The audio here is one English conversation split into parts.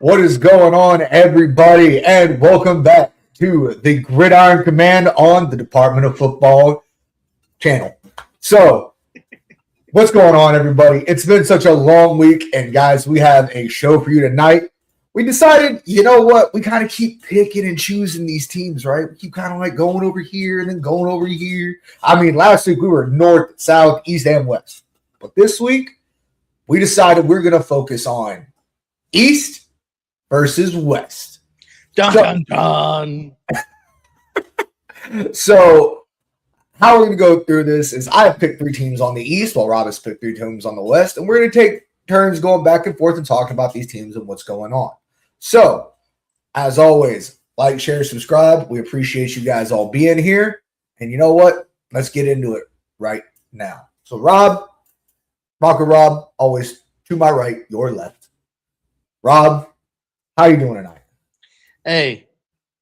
What is going on, everybody? And welcome back to the Gridiron Command on the Department of Football channel. So, what's going on, everybody? It's been such a long week, and guys, we have a show for you tonight. We decided, you know what? We kind of keep picking and choosing these teams, right? We keep kind of like going over here and then going over here. I mean, last week we were north, south, east, and west. But this week, we decided we're going to focus on east versus west. Dun, dun, dun. So, how we're going to go through this is I have picked three teams on the east while Rob has picked three teams on the west. And we're going to take turns going back and forth and talking about these teams and what's going on. So, as always, like, share, subscribe. We appreciate you guys all being here. And you know what? Let's get into it right now. So, BroncoRob, always to my right, your left. Rob, how you doing tonight? Hey,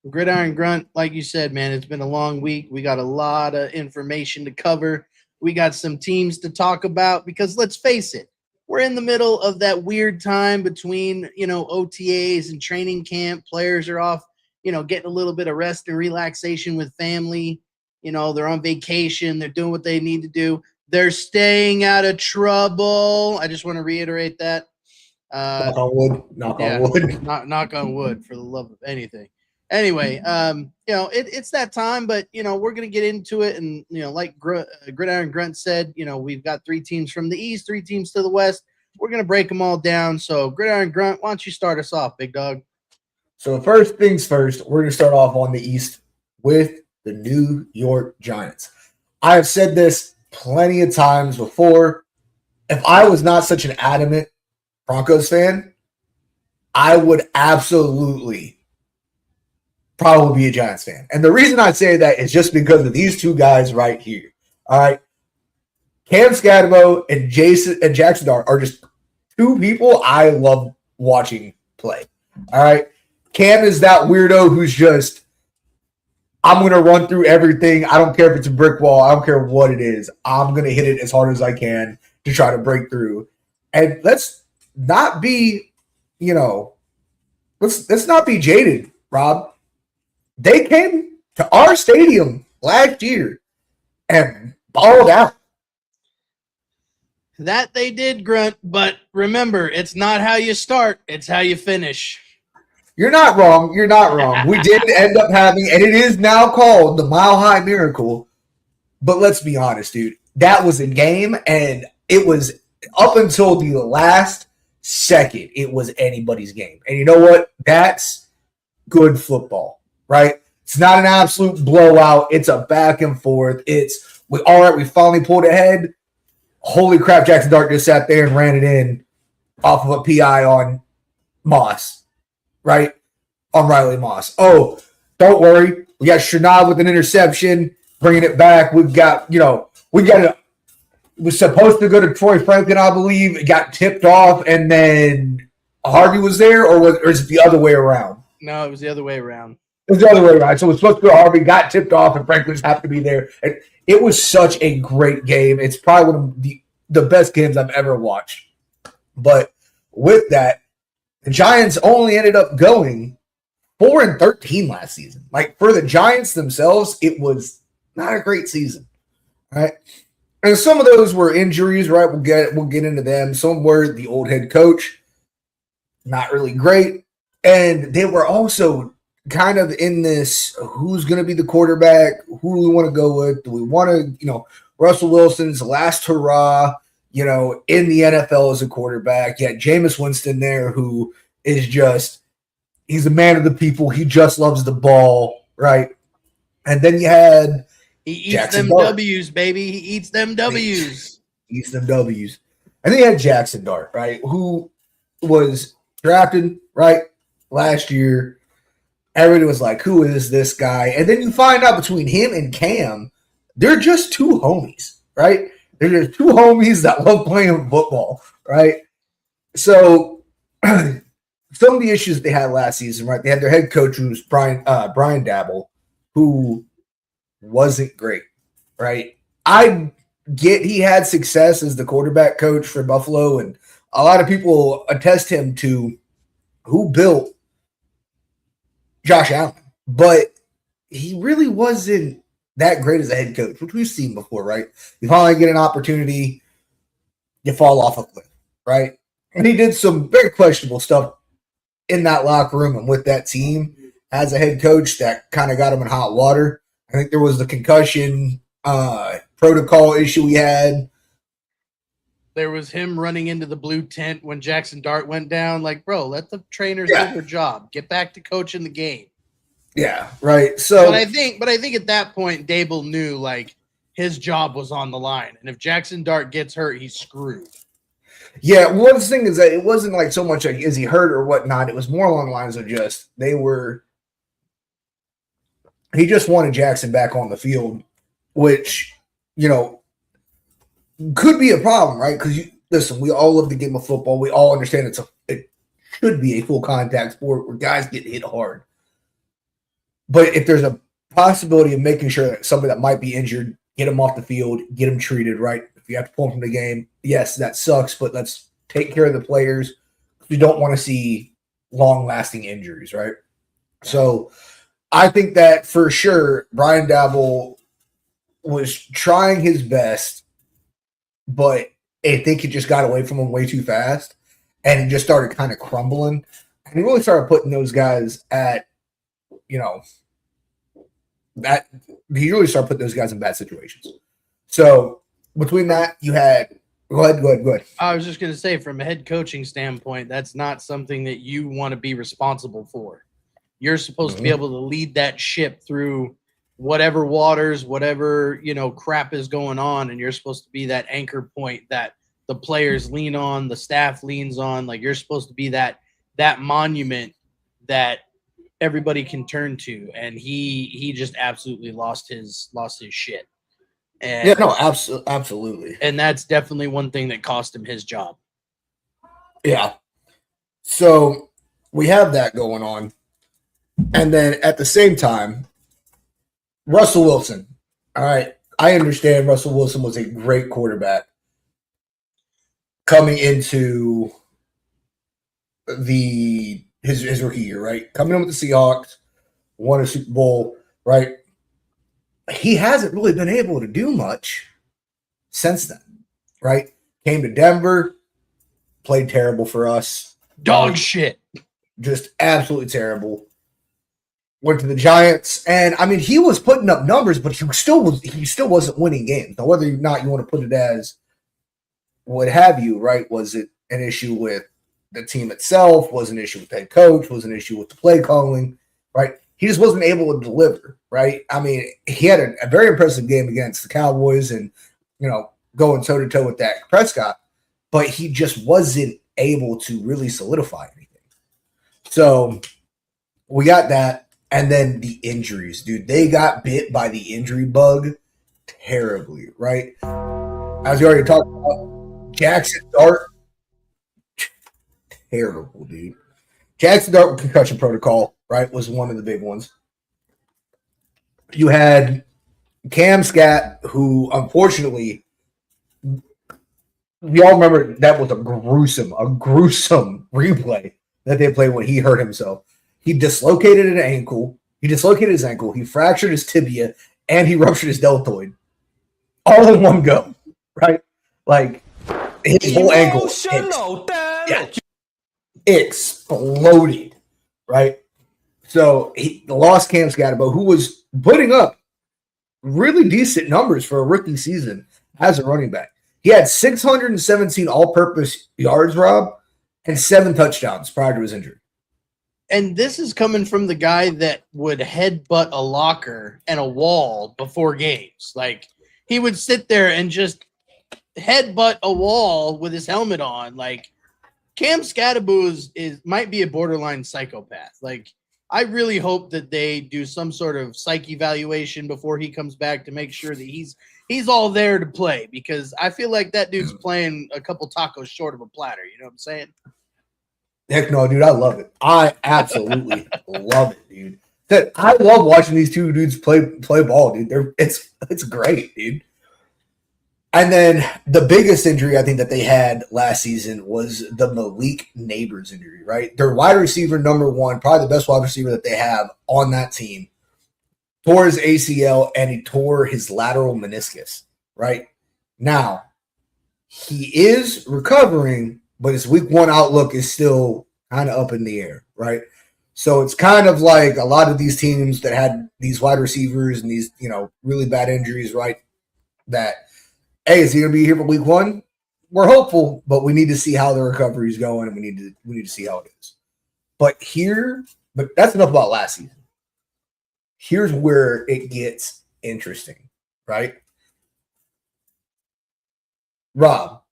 Gridiron Grunt, like you said, man, it's been a long week. We got a lot of information to cover. We got some teams to talk about because let's face it, we're in the middle of that weird time between, OTAs and training camp. Players are off, getting a little bit of rest and relaxation with family. They're on vacation. They're doing what they need to do. They're staying out of trouble. I just want to reiterate that. Knock on wood. Knock on wood for the love of anything. Anyway, it's that time, but we're gonna get into it, and like Gridiron Grunt said, we've got three teams from the east, three teams to the west. We're gonna break them all down. So, Gridiron Grunt, why don't you start us off, big dog? So, first things first, we're gonna start off on the east with the New York Giants. I have said this plenty of times before. If I was not such an adamant Broncos fan, I would absolutely probably be a Giants fan. And the reason I say that is just because of these two guys right here. All right. Cam Scatterbo and Jackson Dart are just two people I love watching play. All right. Cam is that weirdo who's just, I'm going to run through everything. I don't care if it's a brick wall. I don't care what it is. I'm going to hit it as hard as I can to try to break through. And let's not be, let's not be jaded, Rob. They came to our stadium last year and balled out. That they did, Grunt, but remember, it's not how you start, it's how you finish. You're not wrong. You're not wrong. We did end up having, and it is now called the Mile High Miracle. But let's be honest, dude. That was a game, and it was up until the last second, it was anybody's game. And you know what? That's good football, right? It's not an absolute blowout. It's a back and forth. We finally pulled ahead. Holy crap, Jackson Dart just sat there and ran it in off of a PI on Moss, right? On Riley Moss. Oh, don't worry. We got Shernaud with an interception, bringing it back. We've got, it was supposed to go to Troy Franklin, I believe. It got tipped off, and then Harvey was there, or is it the other way around? No, it was the other way around. It was the other way around. So it was supposed to go to Harvey, got tipped off, and Franklin just happened to be there. And it was such a great game. It's probably one of the best games I've ever watched. But with that, the Giants only ended up going 4-13 last season. Like, for the Giants themselves, it was not a great season, right? And some of those were injuries, right? We'll get into them. Some were the old head coach, not really great. And they were also kind of in this, who's going to be the quarterback? Who do we want to go with? Do we want to, Russell Wilson's last hurrah, in the NFL as a quarterback. You had Jameis Winston there, who is just, he's a man of the people. He just loves the ball, right? And then you had He eats Jackson them Dart. W's, baby. He eats them W's. Eats them W's. And then you had Jackson Dart, right, who was drafted, right, last year. Everybody was like, who is this guy? And then you find out between him and Cam, they're just two homies, right? They're just two homies that love playing football, right? So some of the issues they had last season, right, they had their head coach, who was Brian Dabble, who wasn't great, right? I get he had success as the quarterback coach for Buffalo, and a lot of people attest him to who built Josh Allen, but he really wasn't that great as a head coach, which we've seen before, right? You finally get an opportunity, you fall off a cliff, right? And he did some very questionable stuff in that locker room and with that team as a head coach that kind of got him in hot water. I think there was the concussion protocol issue we had. There was him running into the blue tent when Jackson Dart went down. Like, bro, let the trainers do their job. Get back to coaching the game. Yeah, right. So, but I think at that point, Dable knew like his job was on the line, and if Jackson Dart gets hurt, he's screwed. Yeah, one thing is that it wasn't like so much like is he hurt or whatnot. It was more along the lines of just he just wanted Jackson back on the field, which could be a problem, right? Because listen, we all love the game of football. We all understand it should be a full contact sport where guys get hit hard. But if there's a possibility of making sure that somebody that might be injured, get him off the field, get him treated, right? If you have to pull him from the game, yes, that sucks, but let's take care of the players. We don't want to see long-lasting injuries, right? So I think that for sure Brian Daboll was trying his best, but I think it just got away from him way too fast, and it just started kind of crumbling. And he really started putting those guys at that he really started putting those guys in bad situations. So between that, you had go ahead. I was just going to say, from a head coaching standpoint, that's not something that you want to be responsible for. You're supposed to be able to lead that ship through whatever waters, whatever crap is going on, and you're supposed to be that anchor point that the players lean on, the staff leans on. Like, you're supposed to be that monument that everybody can turn to, and he just absolutely lost his shit. And, absolutely. And that's definitely one thing that cost him his job. Yeah. So we have that going on. And then at the same time, Russell Wilson. All right. I understand Russell Wilson was a great quarterback coming into his rookie year, right? Coming in with the Seahawks, won a Super Bowl, right? He hasn't really been able to do much since then, right? Came to Denver, played terrible for us. Dog shit. Just absolutely terrible. Went to the Giants, and I mean, he was putting up numbers, but he still wasn't winning games. Now, whether or not you want to put it as what have you, right? Was it an issue with the team itself? Was an issue with the head coach? Was an issue with the play calling, right? He just wasn't able to deliver, right? I mean, he had a very impressive game against the Cowboys and, going toe-to-toe with Dak Prescott, but he just wasn't able to really solidify anything. So we got that. And then the injuries, dude. They got bit by the injury bug terribly, right? As we already talked about, Jackson Dart, terrible, dude. Jackson Dart with concussion protocol, right, was one of the big ones. You had Cam Scat, who unfortunately, we all remember that was a gruesome replay that they played when he hurt himself. He dislocated his ankle, he fractured his tibia, and he ruptured his deltoid. All in one go, right? Like, his whole ankle exploded, right? So he lost Cam Scatterbo, who was putting up really decent numbers for a rookie season as a running back. He had 617 all-purpose yards, Rob, and 7 touchdowns prior to his injury. And this is coming from the guy that would headbutt a locker and a wall before games. Like, he would sit there and just headbutt a wall with his helmet on. Like, Cam Scatterbo might be a borderline psychopath. Like, I really hope that they do some sort of psych evaluation before he comes back to make sure that he's all there to play, because I feel like that dude's playing a couple tacos short of a platter. You know what I'm saying? Heck no, dude. I love it. I absolutely love it, dude. I love watching these two dudes play ball, dude. It's great, dude. And then the biggest injury I think that they had last season was the Malik Neighbors injury, right? Their wide receiver number one, probably the best wide receiver that they have on that team, tore his ACL and he tore his lateral meniscus, right? Now, he is recovering, but his week one outlook is still kind of up in the air, right? So it's kind of like a lot of these teams that had these wide receivers and these, really bad injuries, right? That, hey, is he going to be here for week one? We're hopeful, but we need to see how the recovery is going, and we need to see how it is. But that's enough about last season. Here's where it gets interesting, right? Rob,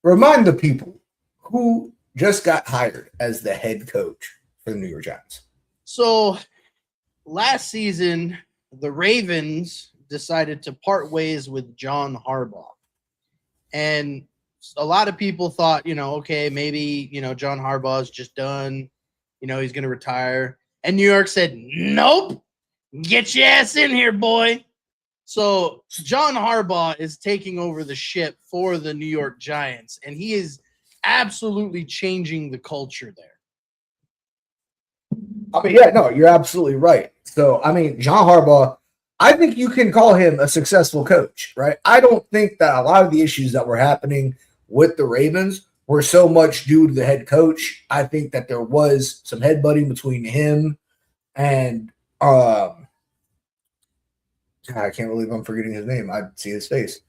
remind the people who just got hired as the head coach for the New York Giants. So last season, the Ravens decided to part ways with John Harbaugh. And a lot of people thought, okay, maybe, John Harbaugh is just done. He's going to retire. And New York said, nope, get your ass in here, boy. So John Harbaugh is taking over the ship for the New York Giants, and he is absolutely changing the culture there. I mean, yeah, no, you're absolutely right. So, I mean, John Harbaugh, I think you can call him a successful coach, right? I don't think that a lot of the issues that were happening with the Ravens were so much due to the head coach. I think that there was some headbutting between him and I can't believe I'm forgetting his name. I see his face.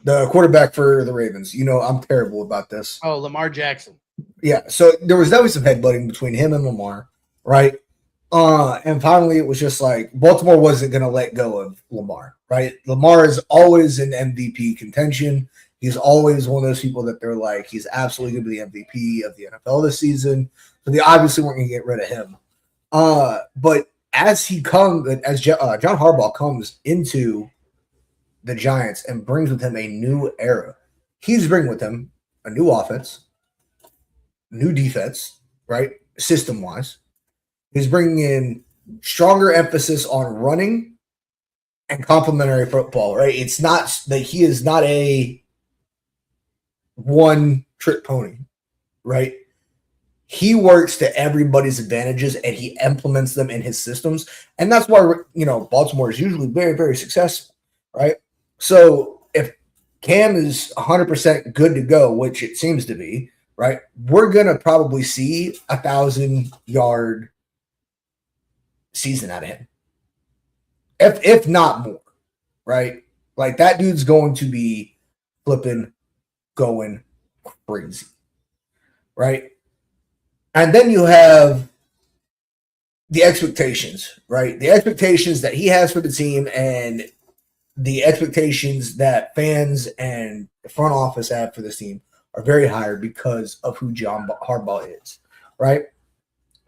The quarterback for the Ravens. I'm terrible about this. Oh, Lamar Jackson. Yeah, so there was definitely some headbutting between him and Lamar, right? And finally, it was just like Baltimore wasn't going to let go of Lamar, right? Lamar is always in MVP contention. He's always one of those people that they're like, he's absolutely going to be the MVP of the NFL this season. So they obviously weren't going to get rid of him. But as John Harbaugh comes into the Giants and brings with him a new era, he's bringing with him a new offense, new defense, right? System-wise. He's bringing in stronger emphasis on running and complementary football, right? It's not that he is not a one-trick pony, right? He works to everybody's advantages and he implements them in his systems. And that's why, Baltimore is usually very, very successful, right? So if Cam is 100% good to go, which it seems to be, right, we're going to probably see 1,000-yard season out of him. If not more, right? Like that dude's going to be flipping, going crazy, right? And then you have the expectations, right? The expectations that he has for the team and the expectations that fans and the front office have for this team are very high because of who John Harbaugh is, right?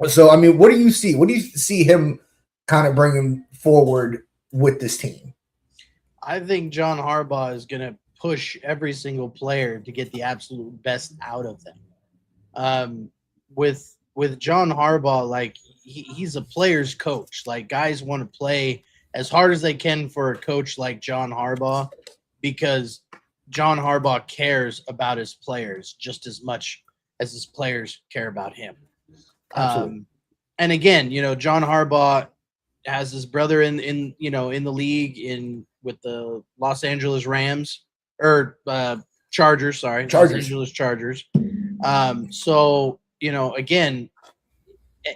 So, I mean, what do you see? What do you see him kind of bringing forward with this team? I think John Harbaugh is going to push every single player to get the absolute best out of them. With John Harbaugh, like he's a player's coach. Like guys want to play as hard as they can for a coach like John Harbaugh because John Harbaugh cares about his players just as much as his players care about him. And again, John Harbaugh has his brother in the league with the Los Angeles Rams or Chargers. Sorry, Los Angeles Chargers. So again,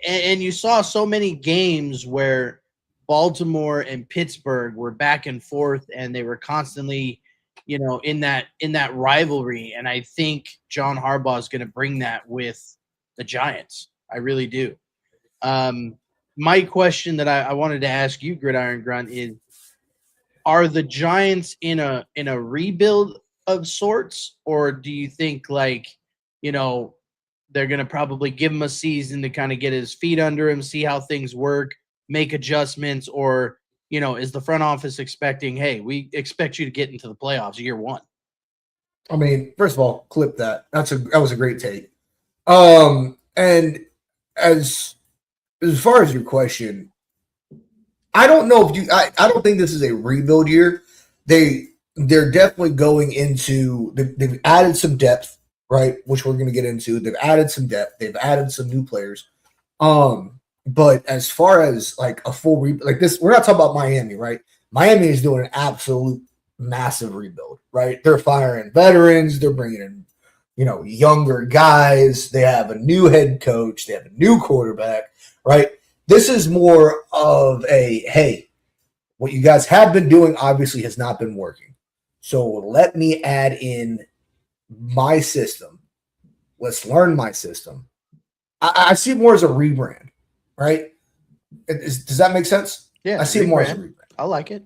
and you saw so many games where Baltimore and Pittsburgh were back and forth, and they were constantly, in that rivalry. And I think John Harbaugh is going to bring that with the Giants. I really do. My question that I wanted to ask you, Gridiron Grunt, is: are the Giants in a rebuild of sorts, or do you think they're going to probably give him a season to kind of get his feet under him, see how things work, make adjustments, or, is the front office expecting, hey, we expect you to get into the playoffs year one? I mean, first of all, clip that. That was a great take. And as far as your question, I don't know if I don't think this is a rebuild year. they're definitely going into. They've added some depth, right? Which we're going to get into. They've added some depth. They've added some new players. But as far as like a full like this, we're not talking about Miami, right? Miami is doing an absolute massive rebuild, right? They're firing veterans. They're bringing in, younger guys. They have a new head coach. They have a new quarterback, right? This is more of a, hey, what you guys have been doing obviously has not been working. So let me add in my system. Let's learn my system. I see it more as a rebrand, right? Does that make sense? Yeah, I see it more as a rebrand. I like it.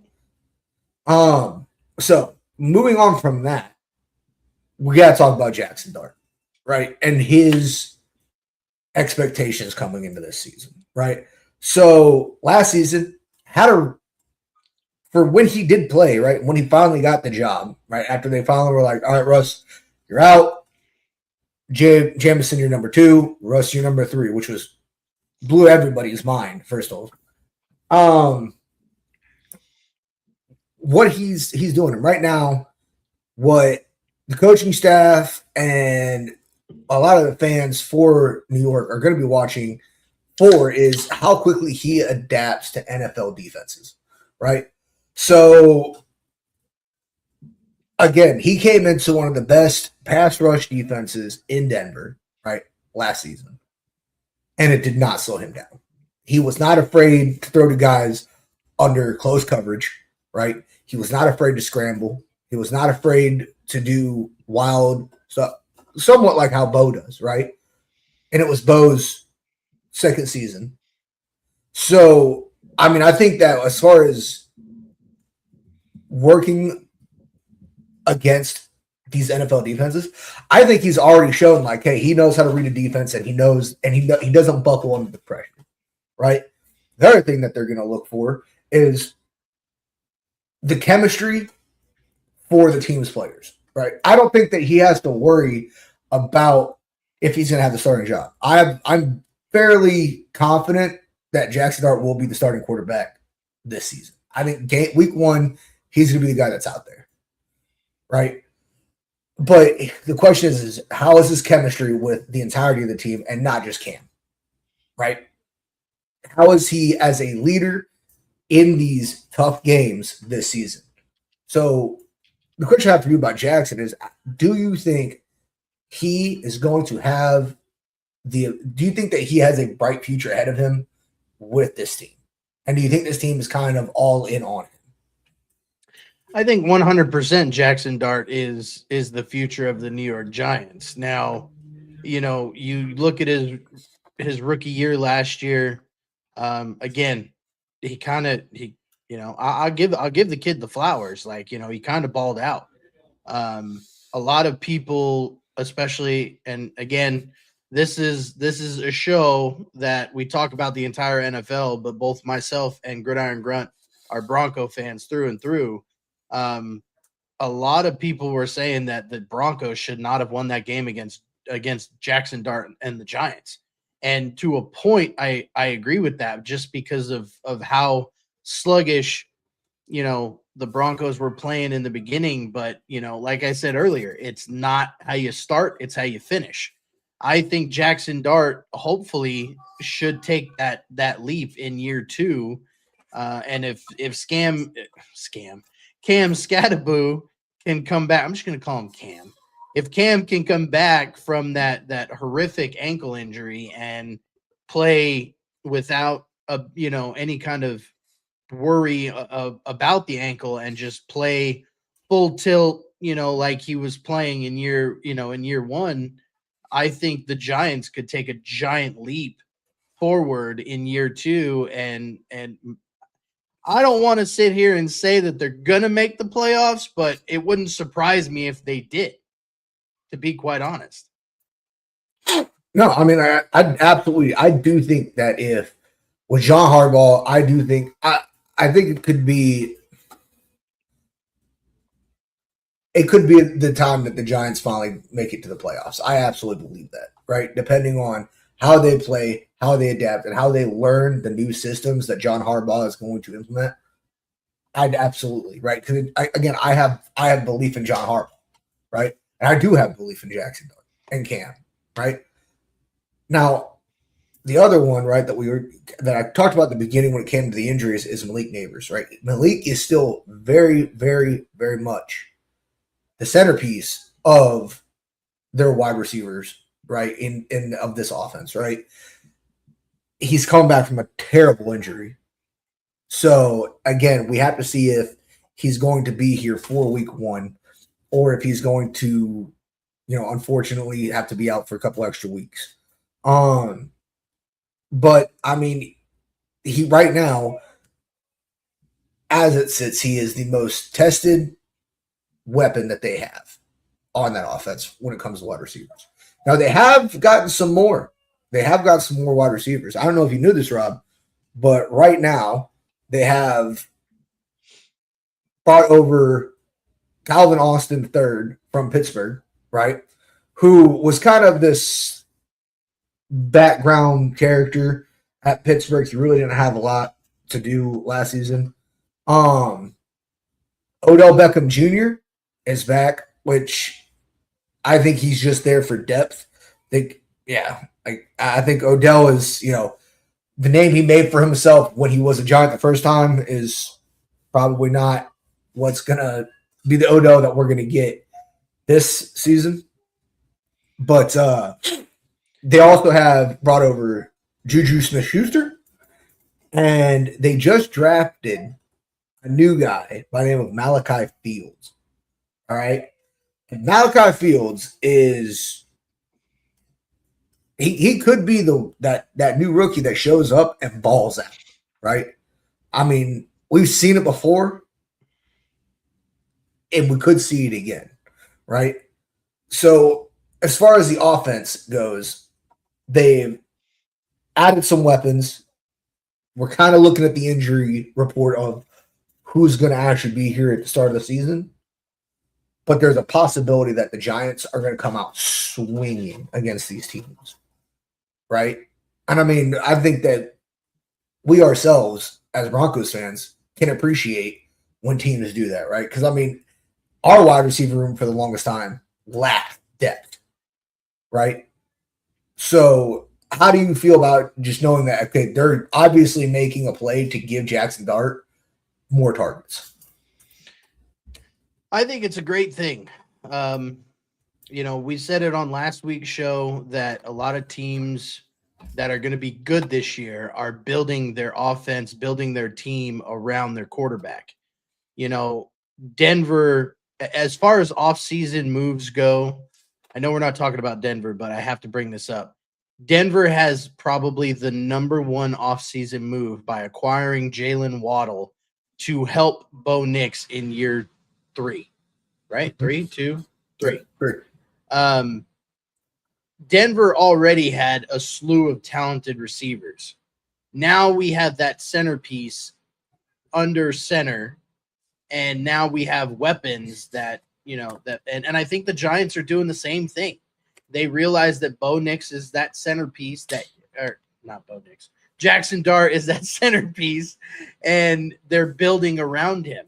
So moving on from that, we got to talk about Jackson Dart, right? And his expectations coming into this season, right? So last season, for when he did play, right? When he finally got the job, right? After they finally were like, all right, Russ, you're out. Jamison, you're number 2. Russ, you're number 3, which blew everybody's mind, first of all. What he's doing right now, what the coaching staff and a lot of the fans for New York are going to be watching for is how quickly he adapts to NFL defenses, right? So, again, he came into one of the best pass rush defenses in Denver, right, last season, and it did not slow him down. He was not afraid to throw to guys under close coverage, right? He was not afraid to scramble. He was not afraid to do wild stuff, somewhat like how Bo does, right? And it was Bo's second season. So, I mean, I think that as far as working against these NFL defenses, I think he's already shown like, hey, he knows how to read a defense, and he doesn't buckle under the pressure, right? The other thing that they're going to look for is the chemistry for the team's players, right? I don't think that he has to worry about if he's going to have the starting job. I'm fairly confident that Jackson Dart will be the starting quarterback this season. I think week 1, he's going to be the guy that's out there, right? But the question is how is his chemistry with the entirety of the team and not just Cam, right? How is he as a leader in these tough games this season? So the question I have for you about Jackson is, do you think he is going to have do you think that he has a bright future ahead of him with this team? And do you think this team is kind of all in on him? I think 100% Jackson Dart is the future of the New York Giants. Now, you look at his rookie year last year. Again, I'll give the kid the flowers. Like, he kind of balled out. A lot of people, especially, and again, this is a show that we talk about the entire NFL, but both myself and Gridiron Grunt are Bronco fans through and through. A lot of people were saying that the Broncos should not have won that game against Jackson Dart and the Giants. And to a point, I agree with that, just because of how sluggish, the Broncos were playing in the beginning. But, like I said earlier, it's not how you start, it's how you finish. I think Jackson Dart hopefully should take that leap in year 2. And if Cam Skattebo can come back, I'm just going to call him Cam. If Cam can come back from that horrific ankle injury and play without any kind of worry about the ankle and just play full tilt, like he was playing in year 1, I think the Giants could take a giant leap forward in year 2. And I don't want to sit here and say that they're going to make the playoffs, but it wouldn't surprise me if they did, to be quite honest. No, I mean, I do think that if with John Harbaugh, I think it could be the time that the Giants finally make it to the playoffs. I absolutely believe that, right? Depending on how they play, how they adapt, and how they learn the new systems that John Harbaugh is going to implement. I'd absolutely, right? Because again, I have belief in John Harbaugh, right? And I do have belief in Jackson and Cam, right? Now, the other one, right, that I talked about at the beginning when it came to the injuries is Malik Neighbors, right? Malik is still very, very, very much the centerpiece of their wide receivers, right? In of this offense, right? He's come back from a terrible injury. So again, we have to see if he's going to be here for week 1 or if he's going to, unfortunately have to be out for a couple extra weeks. But I mean, he right now, as it sits, he is the most tested weapon that they have on that offense when it comes to wide receivers. Now they have gotten some more. They have got some more wide receivers. I don't know if you knew this, Rob, but right now they have brought over Calvin Austin III from Pittsburgh, right? Who was kind of this background character at Pittsburgh. He really didn't have a lot to do last season. Odell Beckham Jr. is back, which I think he's just there for depth. I think Odell is, the name he made for himself when he was a Giant the first time is probably not what's going to be the Odell that we're going to get this season. But they also have brought over Juju Smith-Schuster, and they just drafted a new guy by the name of Malachi Fields. All right? And Malachi Fields is he could be that new rookie that shows up and balls out, right? I mean, we've seen it before, and we could see it again, right? So as far as the offense goes, they've added some weapons. We're kind of looking at the injury report of who's going to actually be here at the start of the season. But there's a possibility that the Giants are going to come out swinging against these teams, right? And I mean, I think that we ourselves, as Broncos fans, can appreciate when teams do that, right? Because, I mean, our wide receiver room for the longest time lacked depth, right? So how do you feel about just knowing that, okay, they're obviously making a play to give Jackson Dart more targets? I think it's a great thing. We said it on last week's show that a lot of teams that are going to be good this year are building their offense, building their team around their quarterback. Denver, as far as offseason moves go, I know we're not talking about Denver, but I have to bring this up. Denver has probably the number one offseason move by acquiring Jalen Waddle to help Bo Nix in year 3, right? 3, 2, 3. Denver already had a slew of talented receivers. Now we have that centerpiece under center, and now we have weapons that, and I think the Giants are doing the same thing. They realize that Bo Nix is that centerpiece not Bo Nix. Jackson Dart is that centerpiece, and they're building around him.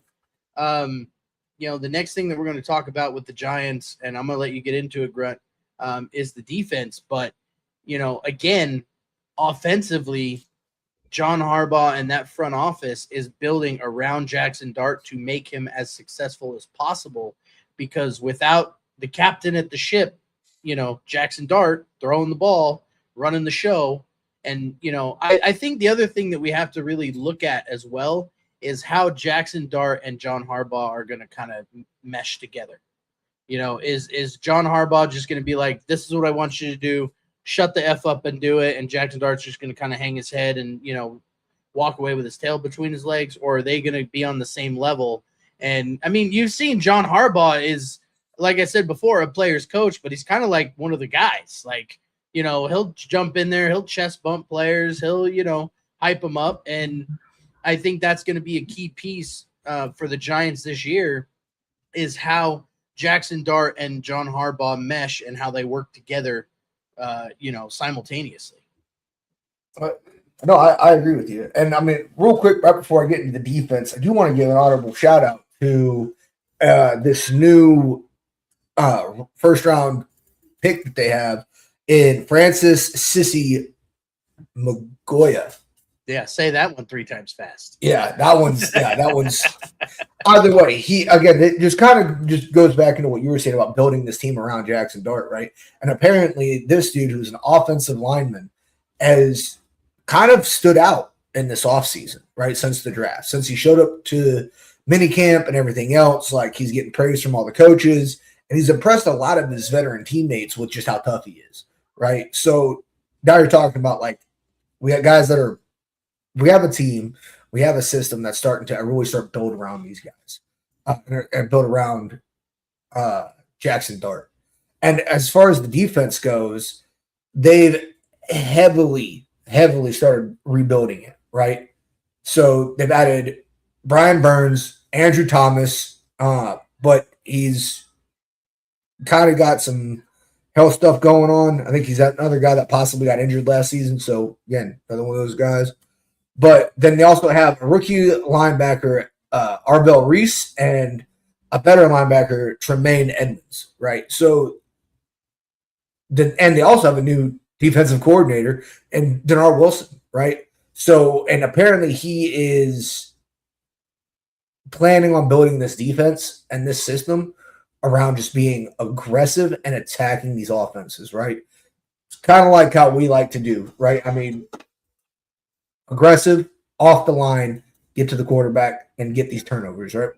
The next thing that we're going to talk about with the Giants, and I'm going to let you get into it, Grunt, is the defense. But, again, offensively, John Harbaugh and that front office is building around Jackson Dart to make him as successful as possible, because without the captain at the ship, Jackson Dart throwing the ball, running the show. And, I think the other thing that we have to really look at as well is how Jackson Dart and John Harbaugh are going to kind of mesh together. Is John Harbaugh just going to be like, this is what I want you to do, shut the F up and do it, and Jackson Dart's just going to kind of hang his head and, walk away with his tail between his legs? Or are they going to be on the same level? And, I mean, you've seen John Harbaugh is, like I said before, a player's coach, but he's kind of like one of the guys. Like, he'll jump in there, he'll chest bump players, he'll, hype them up. And I think that's going to be a key piece for the Giants this year, is how Jackson Dart and John Harbaugh mesh and how they work together, simultaneously. No, I agree with you. And I mean, real quick, right before I get into the defense, I do want to give an honorable shout out to this new first round pick that they have in Francis Sissy Magoya. Yeah, say that one 3 times fast. Yeah, that one's either way. He again, it just kind of just goes back into what you were saying about building this team around Jackson Dart, right? And apparently, this dude who's an offensive lineman has kind of stood out in this offseason, right? Since the draft, since he showed up to mini camp and everything else, like he's getting praise from all the coaches, and he's impressed a lot of his veteran teammates with just how tough he is, right? So now you're talking about like we have guys that are. We have a team, we have a system that's starting to really start build around these guys and build around Jackson Dart. And as far as the defense goes, they've heavily started rebuilding it, right? So they've added Brian Burns, Andrew Thomas, but he's kind of got some health stuff going on. I think he's another guy that possibly got injured last season. So, again, another one of those guys. But then they also have a rookie linebacker, Arbel Reese, and a better linebacker, Tremaine Edmonds, right? So, and they also have a new defensive coordinator, and Denard Wilson, right? So, and apparently he is planning on building this defense and this system around just being aggressive and attacking these offenses, right? It's kind of like how we like to do, right? I mean, aggressive, off the line, get to the quarterback, and get these turnovers, right?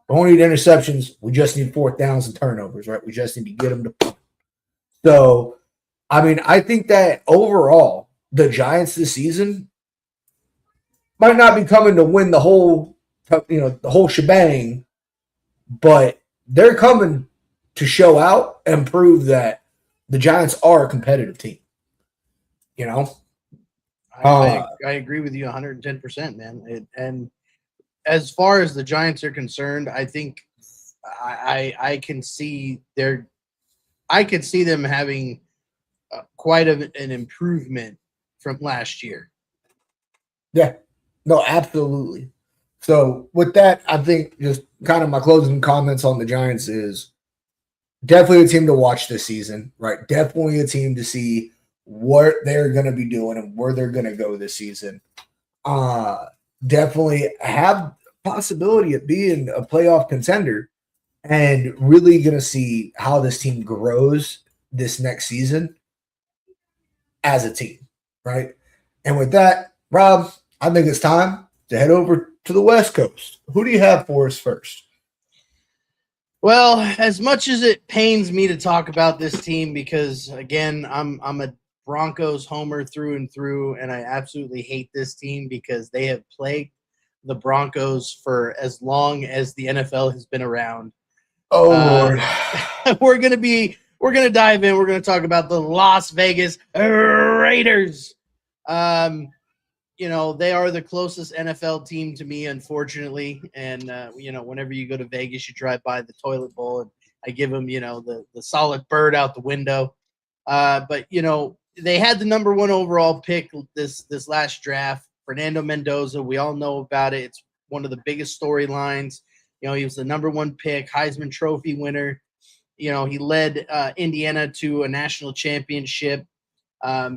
We don't need interceptions. We just need fourth downs and turnovers, right? We just need to get them to punt. So, I mean, I think that overall, the Giants this season might not be coming to win the whole shebang, but they're coming to show out and prove that the Giants are a competitive team. You know? I agree with you 110%, man. And as far as the Giants are concerned, I think I can see them having quite an improvement from last year. Yeah, no, absolutely. So with that, I think just kind of my closing comments on the Giants is definitely a team to watch this season, right? Definitely a team to see what they're going to be doing and where they're going to go this season. Definitely have possibility of being a playoff contender and really going to see how this team grows this next season as a team, right? And with that, Rob, I think it's time to head over to the West Coast. Who do you have for us first? Well, as much as it pains me to talk about this team because, again, I'm a Broncos homer through and through, and I absolutely hate this team because they have plagued the Broncos for as long as the NFL has been around. Oh, Lord. We're gonna dive in. We're gonna talk about the Las Vegas Raiders. They are the closest NFL team to me, unfortunately. And whenever you go to Vegas, you drive by the toilet bowl, and I give them, the solid bird out the window. But they had the number 1 overall pick this last draft, Fernando Mendoza. We all know about it. It's one of the biggest storylines. He was the number 1 pick, Heisman Trophy winner. He led Indiana to a national championship.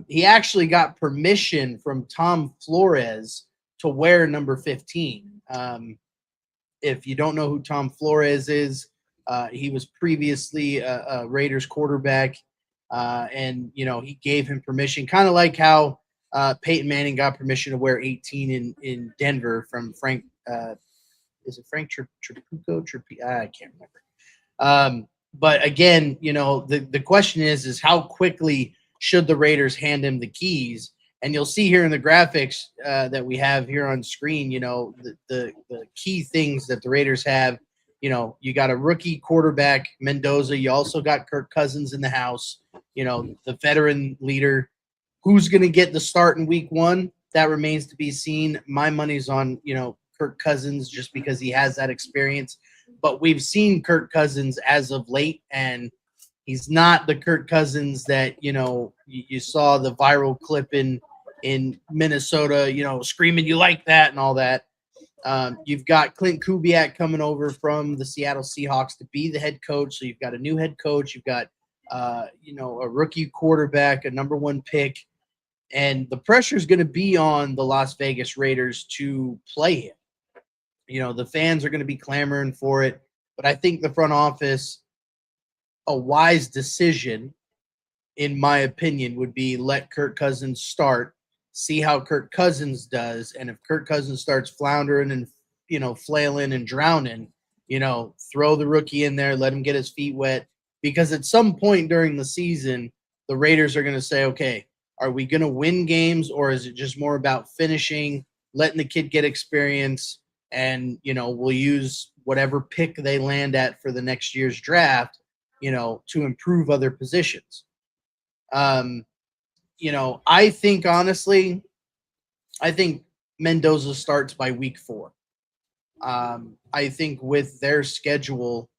He actually got permission from Tom Flores to wear number 15. If you don't know who Tom Flores is, he was previously a Raiders quarterback. And he gave him permission, kind of like how Peyton Manning got permission to wear 18 in Denver from Frank. Is it Frank Trapuco? I can't remember. But again, the question is how quickly should the Raiders hand him the keys? And you'll see here in the graphics that we have here on screen, the key things that the Raiders have. You got a rookie quarterback, Mendoza. You also got Kirk Cousins in the house, the veteran leader. Who's going to get the start in week 1? That remains to be seen. My money's on, Kirk Cousins just because he has that experience. But we've seen Kirk Cousins as of late, and he's not the Kirk Cousins that, you saw the viral clip in in Minnesota, screaming you like that and all that. You've got Clint Kubiak coming over from the Seattle Seahawks to be the head coach. So you've got a new head coach. You've got, a rookie quarterback, a number one pick. And the pressure is going to be on the Las Vegas Raiders to play him. The fans are going to be clamoring for it. But I think the front office, a wise decision, in my opinion, would be let Kirk Cousins start, see how Kirk Cousins does. And if Kirk Cousins starts floundering and, flailing and drowning, throw the rookie in there, let him get his feet wet. Because at some point during the season, the Raiders are going to say, okay, are we going to win games, or is it just more about finishing, letting the kid get experience, and, we'll use whatever pick they land at for the next year's draft, to improve other positions. I think, honestly, Mendoza starts by week 4. I think with their schedule,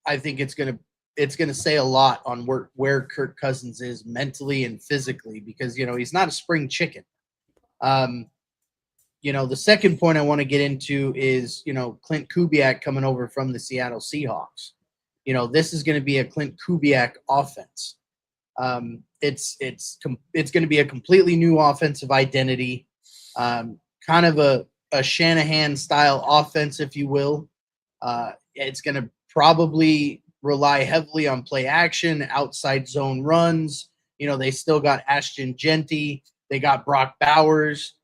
I think it's going to say a lot on where Kirk Cousins is mentally and physically, because, he's not a spring chicken. The second point I want to get into is, Clint Kubiak coming over from the Seattle Seahawks. This is going to be a Clint Kubiak offense. It's going to be a completely new offensive identity, kind of a Shanahan style offense, if you will. It's going to probably rely heavily on play action, outside zone runs. They still got Ashton Genty. They got Brock Bowers.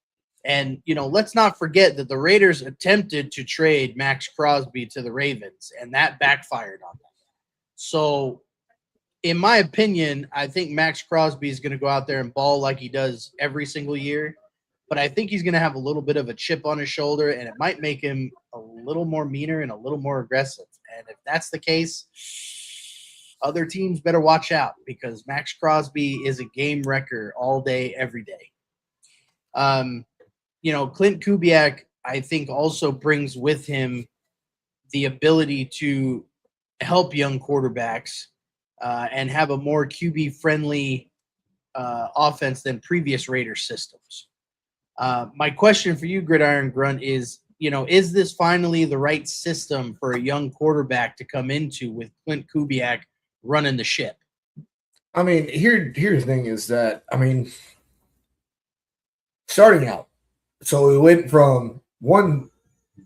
And, let's not forget that the Raiders attempted to trade Max Crosby to the Ravens, and that backfired on them. So, in my opinion, I think Max Crosby is going to go out there and ball like he does every single year. But I think he's going to have a little bit of a chip on his shoulder, and it might make him a little more meaner and a little more aggressive. And if that's the case, other teams better watch out, because Max Crosby is a game wrecker all day, every day. Clint Kubiak, I think, also brings with him the ability to help young quarterbacks and have a more QB-friendly offense than previous Raiders systems. My question for you, Gridiron Grunt, is this finally the right system for a young quarterback to come into with Clint Kubiak running the ship? I mean, here's the thing is that, starting out, so we went from one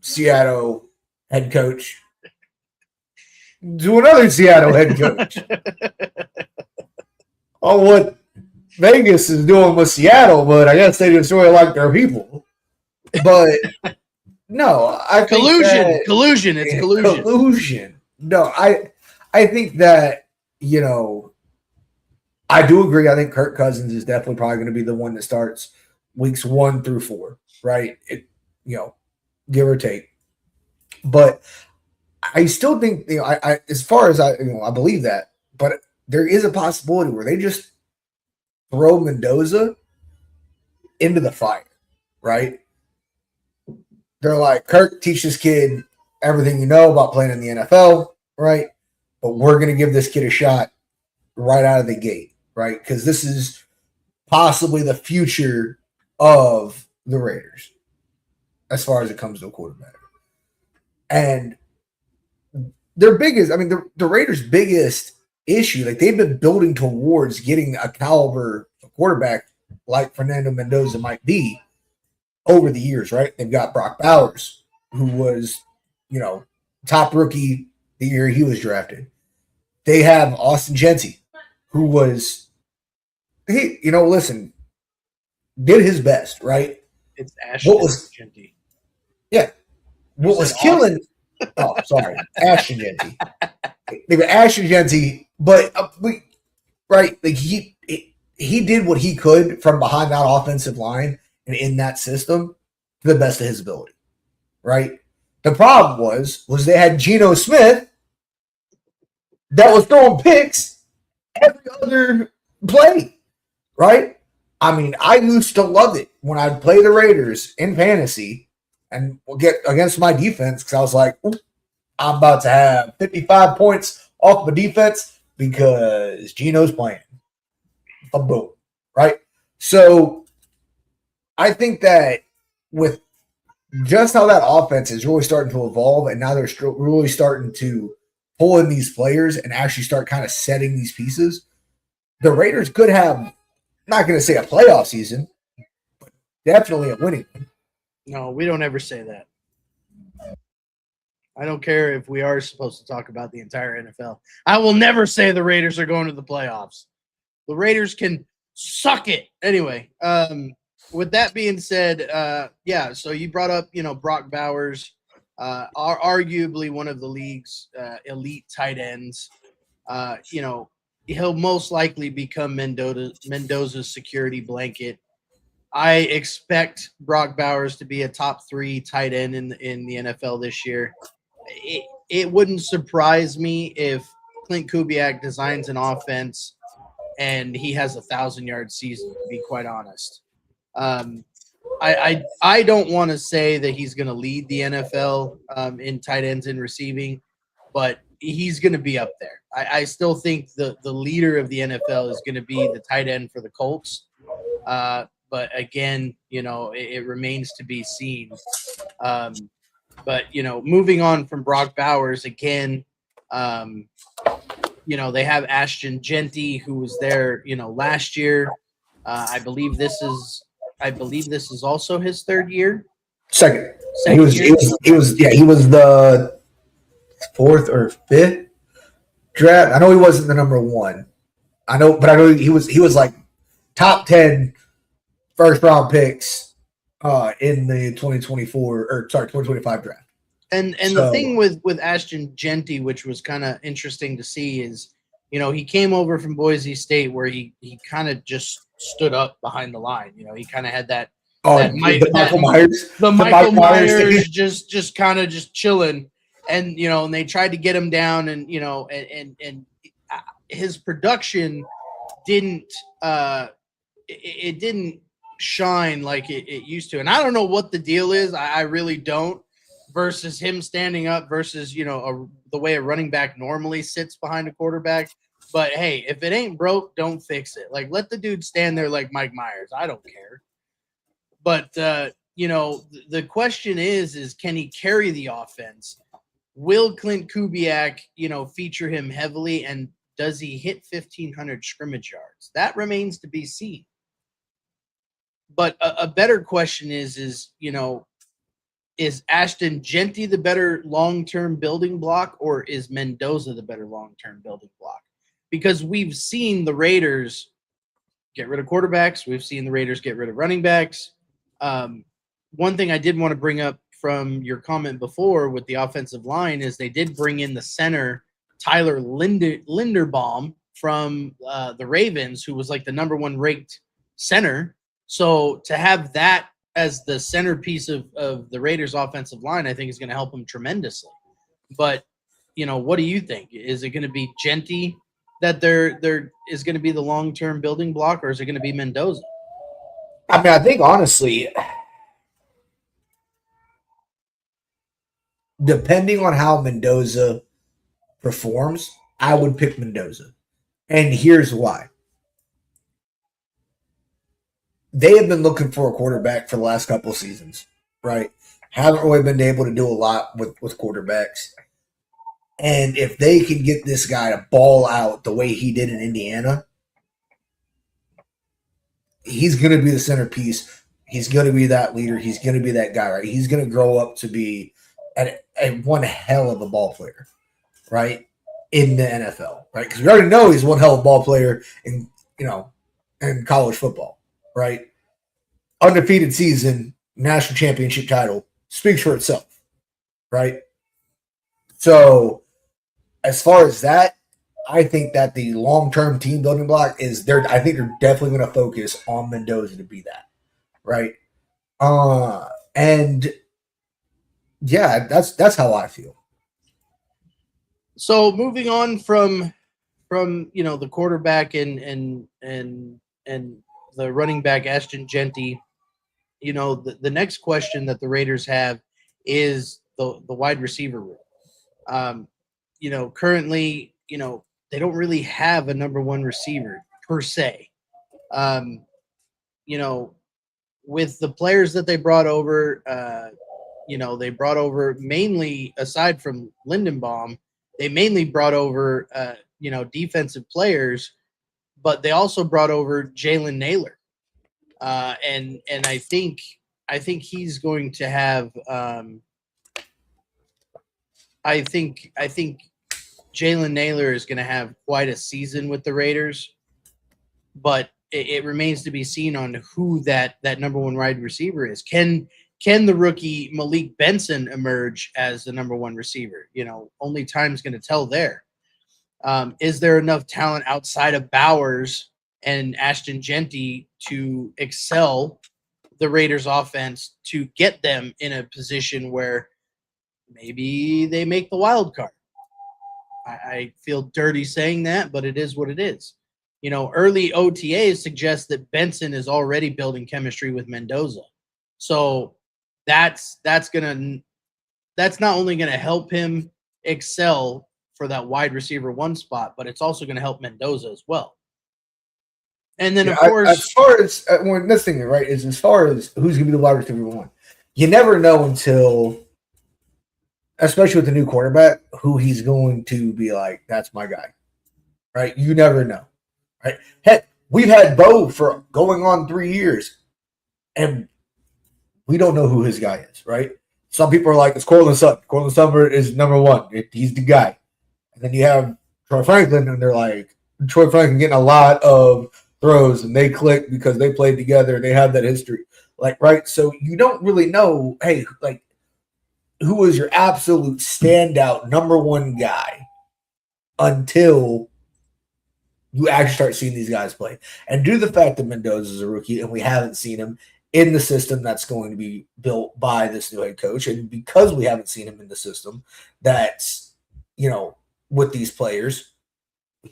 Seattle head coach to another Seattle head coach. On what Vegas is doing with Seattle, but I guess they just really like their people. But no, I think collusion. It's collusion. Collusion. No, I think that, I do agree. I think Kirk Cousins is definitely probably going to be the one that starts weeks 1 through 4, right? Give or take. But I still think, I as far as I believe that, but there is a possibility where they just throw Mendoza into the fire, right? They're like, Kirk, teach this kid everything you know about playing in the NFL, right? But we're going to give this kid a shot right out of the gate, right? Because this is possibly the future of the Raiders as far as it comes to a quarterback. And their biggest, the Raiders' biggest issue, like they've been building towards getting a caliber quarterback like Fernando Mendoza might be over the years, right? They've got Brock Bowers, who was, top rookie the year he was drafted. They have Austin Genty, who was, did his best, right? It's Ashton Genty. Yeah. What was killing? Oh, sorry, Ashton Genty. They were Ashton Genty, but right, like he did what he could from behind that offensive line and in that system to the best of his ability, right? The problem was they had Geno Smith that was throwing picks every other play, right? I used to love it when I'd play the Raiders in fantasy and get against my defense because I was like, I'm about to have 55 points off my defense because Geno's playing. Boom, right? So I think that with just how that offense is really starting to evolve, and now they're really starting to pull in these players and actually start kind of setting these pieces, the Raiders could have, I'm not going to say a playoff season, but definitely a winning one. No, we don't ever say that. I don't care if we are supposed to talk about the entire NFL. I will never say the Raiders are going to the playoffs. The Raiders can suck it. Anyway, with that being said, yeah, so you brought up, Brock Bowers, are arguably one of the league's elite tight ends. He'll most likely become Mendoza's security blanket. I expect Brock Bowers to be a top 3 tight end in the NFL this year. It wouldn't surprise me if Clint Kubiak designs an offense and he has 1,000-yard season, to be quite honest. I don't want to say that he's going to lead the NFL in tight ends and receiving, but he's going to be up there. I still think the leader of the NFL is going to be the tight end for the Colts. But again, it remains to be seen. But moving on from Brock Bowers again, they have Ashton Genty, who was there, last year. I believe this is also his 3rd year. Second Second year? He was the 4th or 5th draft. I know he wasn't the number 1. I know he was like top 10 first round picks in the 2025 draft. And the thing with Ashton Genty, which was kind of interesting to see, is he came over from Boise State where he kind of just stood up behind the line. He kind of had that Michael Myers just kind of just chilling, and and they tried to get him down, and and his production didn't it didn't shine like it used to. And I don't know what the deal is. I really don't. Versus him standing up versus, the way a running back normally sits behind a quarterback. But hey, if it ain't broke, don't fix it. Like, let the dude stand there like Mike Myers. I don't care. But, the question is can he carry the offense? Will Clint Kubiak, feature him heavily? And does he hit 1,500 scrimmage yards? That remains to be seen. But a better question is Ashton Genty the better long-term building block, or is Mendoza the better long-term building block? Because we've seen the Raiders get rid of quarterbacks. We've seen the Raiders get rid of running backs. One thing I did want to bring up from your comment before with the offensive line is they did bring in the center, Tyler Linderbaum from the Ravens, who was like the number 1 ranked center. So to have that as the centerpiece of the Raiders offensive line, I think is going to help them tremendously. But, what do you think? Is it going to be Genty that there is going to be the long-term building block, or is it going to be Mendoza? I mean, I think honestly, depending on how Mendoza performs, I would pick Mendoza. And here's why. They have been looking for a quarterback for the last couple of seasons, right? Haven't really been able to do a lot with quarterbacks. And if they can get this guy to ball out the way he did in Indiana, he's going to be the centerpiece. He's going to be that leader. He's going to be that guy, right? He's going to grow up to be one hell of a ball player, right? In the NFL, right? Because we already know he's one hell of a ball player in college football. Right? Undefeated season, national championship title speaks for itself. Right? So, as far as that, I think that the long-term team building block is there. I think they're definitely going to focus on Mendoza to be that. Right? And yeah, that's how I feel. So moving on from the quarterback and the running back Ashton Genty, the next question that the Raiders have is the wide receiver room. Currently, they don't really have a number 1 receiver per se. with the players that they brought over, they brought over mainly, aside from Lindenbaum, they mainly brought over, defensive players, but they also brought over Jalen Naylor. And I think he's going to have, I think Jalen Naylor is going to have quite a season with the Raiders, but it remains to be seen on who that number one wide receiver is. Can the rookie Malik Benson emerge as the number one receiver? Only time's going to tell there. Is there enough talent outside of Bowers and Ashton Genty to excel the Raiders offense to get them in a position where maybe they make the wild card? I feel dirty saying that, but it is what it is. Early OTAs suggest that Benson is already building chemistry with Mendoza. So that's not only going to help him excel for that wide receiver one spot, but it's also going to help Mendoza as well. And then, of course, as far as this thing, right, is as far as who's going to be the wide receiver one, you never know until, especially with the new quarterback, who he's going to be like, that's my guy, right? You never know, right? Heck, we've had Bo for going on 3 years, and we don't know who his guy is, right? Some people are like, it's Cortland Sutton. Cortland Sutton is number one. He's the guy. And then you have Troy Franklin, and they're like, Troy Franklin getting a lot of throws, and they click because they played together. They have that history, right? So you don't really know, hey, who is your absolute standout number one guy until you actually start seeing these guys play. And due to the fact that Mendoza is a rookie and we haven't seen him in the system that's going to be built by this new head coach, and because we haven't seen him in the system that's, with these players,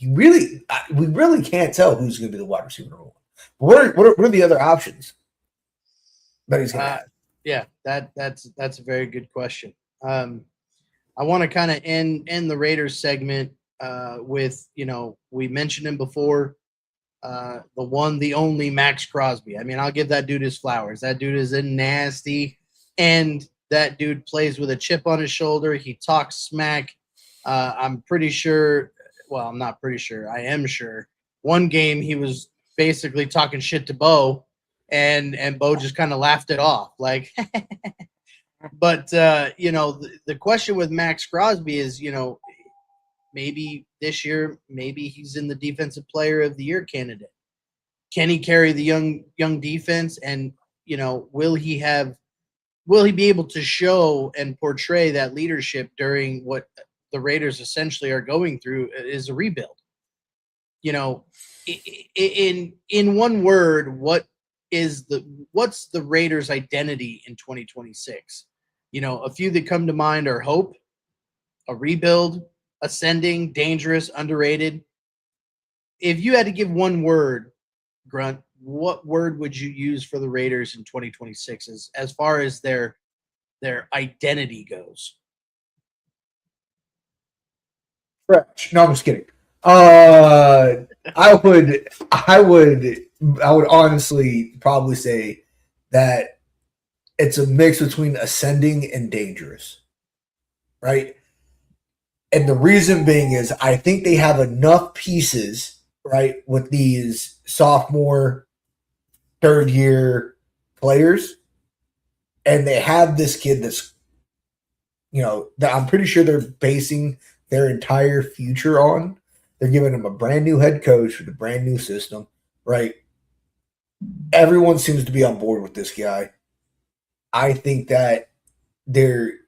we really can't tell who's going to be the wide receiver number one. What are the other options that he's going to have? Yeah, that's a very good question. I want to kind of end the Raiders segment with, we mentioned him before, the one, the only Max Crosby. I mean, I'll give that dude his flowers. That dude is a nasty, and that dude plays with a chip on his shoulder. He talks smack. I'm pretty sure. Well, I'm not pretty sure. I am sure. One game he was basically talking shit to Bo, and Bo just kind of laughed it off. Like, but the question with Max Crosby is, maybe this year, maybe he's in the Defensive Player of the Year candidate. Can he carry the young defense? And will he be able to show and portray that leadership during what the Raiders essentially are going through is a rebuild? In one word, what's the Raiders' identity in 2026? A few that come to mind are hope, a rebuild, ascending, dangerous, underrated. If you had to give one word, Grunt, what word would you use for the Raiders in 2026 as far as their identity goes? Fresh. No, I'm just kidding. I would honestly probably say that it's a mix between ascending and dangerous, right? And the reason being is I think they have enough pieces, right, with these sophomore, third-year players, and they have this kid that's, that I'm pretty sure they're basing their entire future on. They're giving him a brand new head coach with a brand new system, right? Everyone seems to be on board with this guy. I think that they're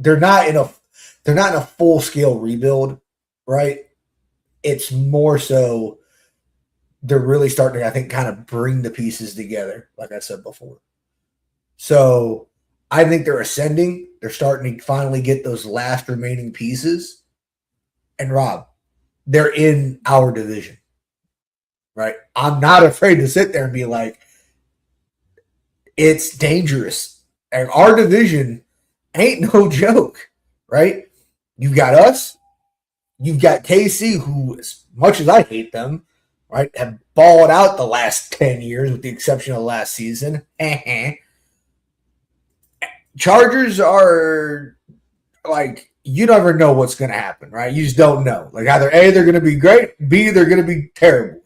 not in a full-scale rebuild, right? It's more so they're really starting to, I think, kind of bring the pieces together, like I said before. So I think they're ascending. They're starting to finally get those last remaining pieces. And Rob, they're in our division, right? I'm not afraid to sit there and be like, it's dangerous. And our division ain't no joke, right? You've got us. You've got KC, who, as much as I hate them, right, have balled out the last 10 years with the exception of last season. Chargers are like, you never know what's going to happen, right? You just don't know. Like either A, they're going to be great, B, they're going to be terrible.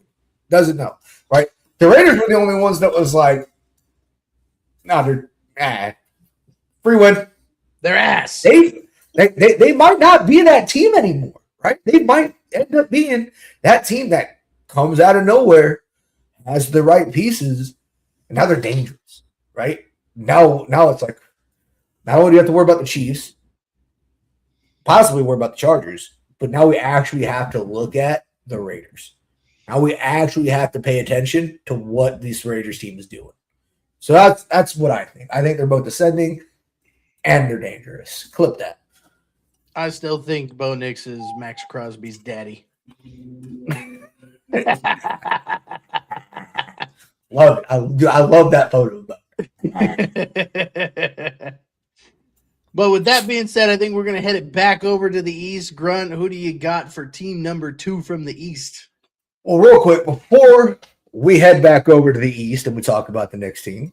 Doesn't know, right? The Raiders were the only ones that was like, no, they're free win. Their ass. They might not be that team anymore, right? They might end up being that team that comes out of nowhere, has the right pieces, and now they're dangerous, right? Now it's like, not only do you have to worry about the Chiefs, possibly worry about the Chargers, but now we actually have to look at the Raiders. Now we actually have to pay attention to what this Raiders team is doing. So that's what I think. I think they're both ascending and they're dangerous. Clip that. I still think Bo Nix is Max Crosby's daddy. Love it. I love that photo. But with that being said, I think we're going to head it back over to the East. Grunt, who do you got for team number 2 from the East? Well, real quick, before we head back over to the East and we talk about the next team,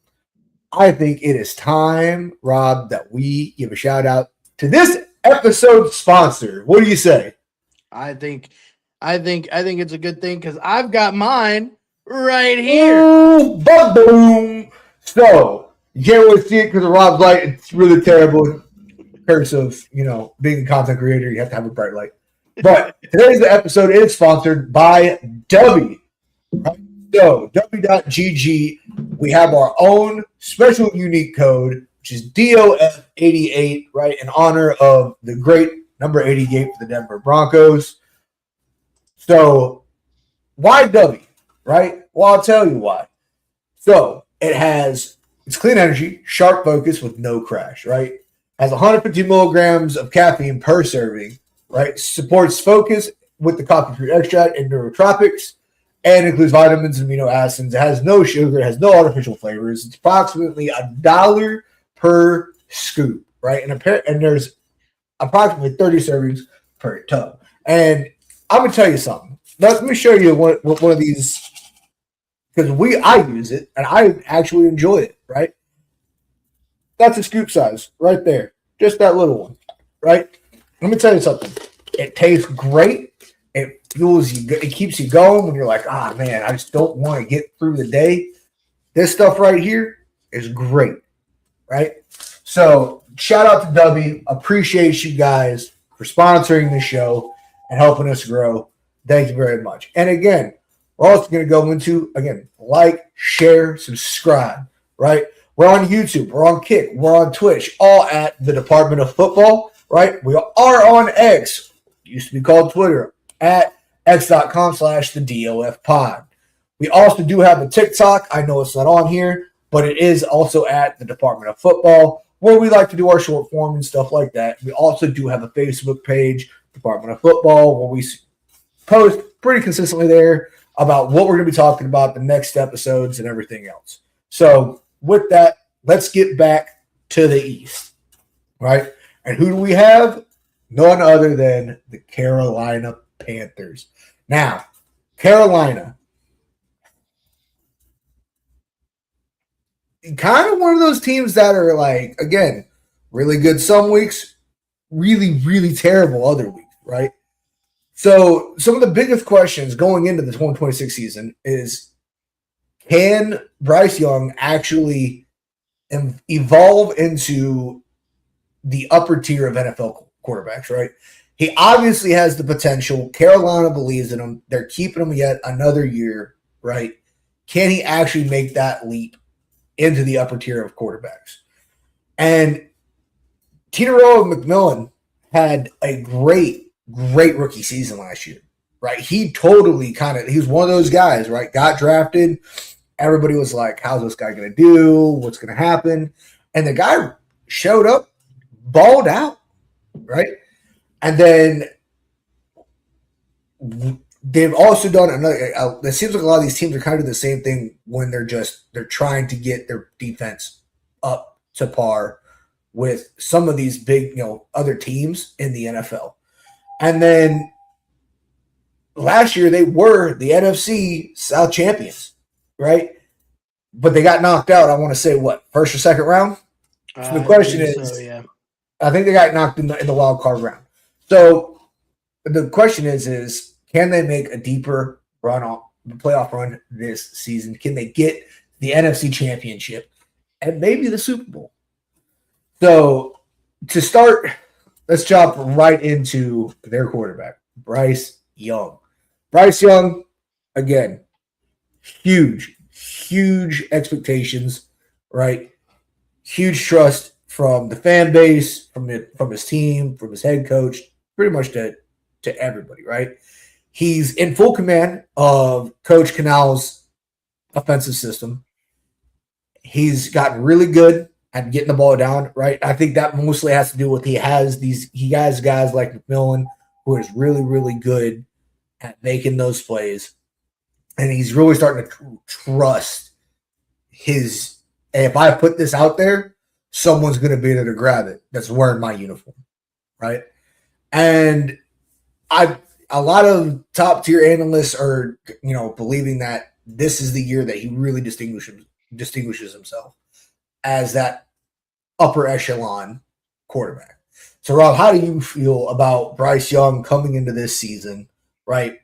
I think it is time, Rob, that we give a shout out to this episode sponsor. What do you say? I think it's a good thing because I've got mine right here. Ooh, boom. So you can't really see it because of Rob's light. It's really terrible. Curse of being a content creator, you have to have a bright light. But today's episode is sponsored by Dubby. So Dubby.gg, we have our own special unique code, which is DOF88, right, in honor of the great number 88 for the Denver Broncos. So why Dubby, right? Well, I'll tell you why. So it's clean energy, sharp focus with no crash, right? Has 150 milligrams of caffeine per serving, right? Supports focus with the coffee fruit extract and neurotropics, and includes vitamins and amino acids. It has no sugar, it has no artificial flavors. It's approximately $1 per scoop, right? And there's approximately 30 servings per tub. And I'm gonna tell you something. Let me show you one of these, because I use it and I actually enjoy it, right? That's a scoop size right there. Just that little one, right? Let me tell you something. It tastes great. It fuels you. It keeps you going when you're like, man, I just don't want to get through the day. This stuff right here is great, right? So shout out to Dubby. Appreciate you guys for sponsoring the show and helping us grow. Thank you very much. And again, we're also going to go into, like, share, subscribe, right? We're on YouTube. We're on Kick. We're on Twitch, all at the Department of Football, right? We are on X, used to be called Twitter, at x.com/the-DOF-pod. We also do have a TikTok. I know it's not on here, but it is also at the Department of Football, where we like to do our short form and stuff like that. We also do have a Facebook page, Department of Football, where we post pretty consistently there about what we're going to be talking about, the next episodes, and everything else. So with that, let's get back to the East, right? And who do we have? None other than the Carolina Panthers. Now, Carolina, kind of one of those teams that are like, again, really good some weeks, really, really terrible other weeks, right? So some of the biggest questions going into the 2026 season is, can Bryce Young actually evolve into the upper tier of NFL quarterbacks, right? He obviously has the potential. Carolina believes in him. They're keeping him yet another year, right? Can he actually make that leap into the upper tier of quarterbacks? And Tito McMillan had a great rookie season last year, right? He totally he was one of those guys, right? Got drafted. Everybody was like, how's this guy going to do? What's going to happen? And the guy showed up, balled out, right? And then they've also done another. It seems like a lot of these teams are kind of the same thing when they're trying to get their defense up to par with some of these big, other teams in the NFL. And then last year they were the NFC South champions, right? But they got knocked out. I want to say what, first or second round? So the question is, yeah. I think they got knocked in the wild card round. So the question is can they make a deeper playoff run this season? Can they get the NFC Championship and maybe the Super Bowl? So to start, let's jump right into their quarterback, Bryce Young. Bryce Young, again, huge expectations, right? Huge trust from the fan base, from his team, from his head coach, pretty much to everybody, right? He's in full command of Coach Canal's offensive system. He's gotten really good at getting the ball down, right? I think that mostly has to do with he has guys like McMillan who is really, really good at making those plays. And he's really starting to trust his, hey, if I put this out there, someone's going to be there to grab it that's wearing my uniform, right? And a lot of top tier analysts are, believing that this is the year that he really distinguishes himself as that upper echelon quarterback. So, Rob, how do you feel about Bryce Young coming into this season, right,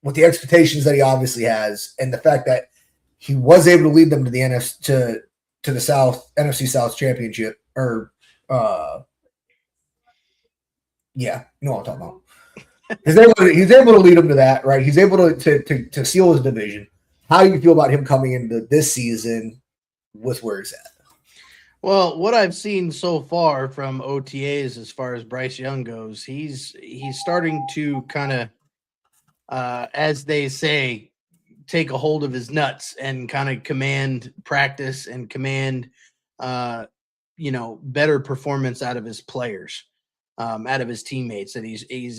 with the expectations that he obviously has, and the fact that he was able to lead them to the NFC South championship, or yeah, you know what I'm talking about. He's able to lead them to that, right? He's able to seal his division. How do you feel about him coming into this season with where he's at? Well, what I've seen so far from OTAs as far as Bryce Young goes, he's starting to kind of, as they say, take a hold of his nuts and kind of command practice and command, better performance out of his players, out of his teammates. And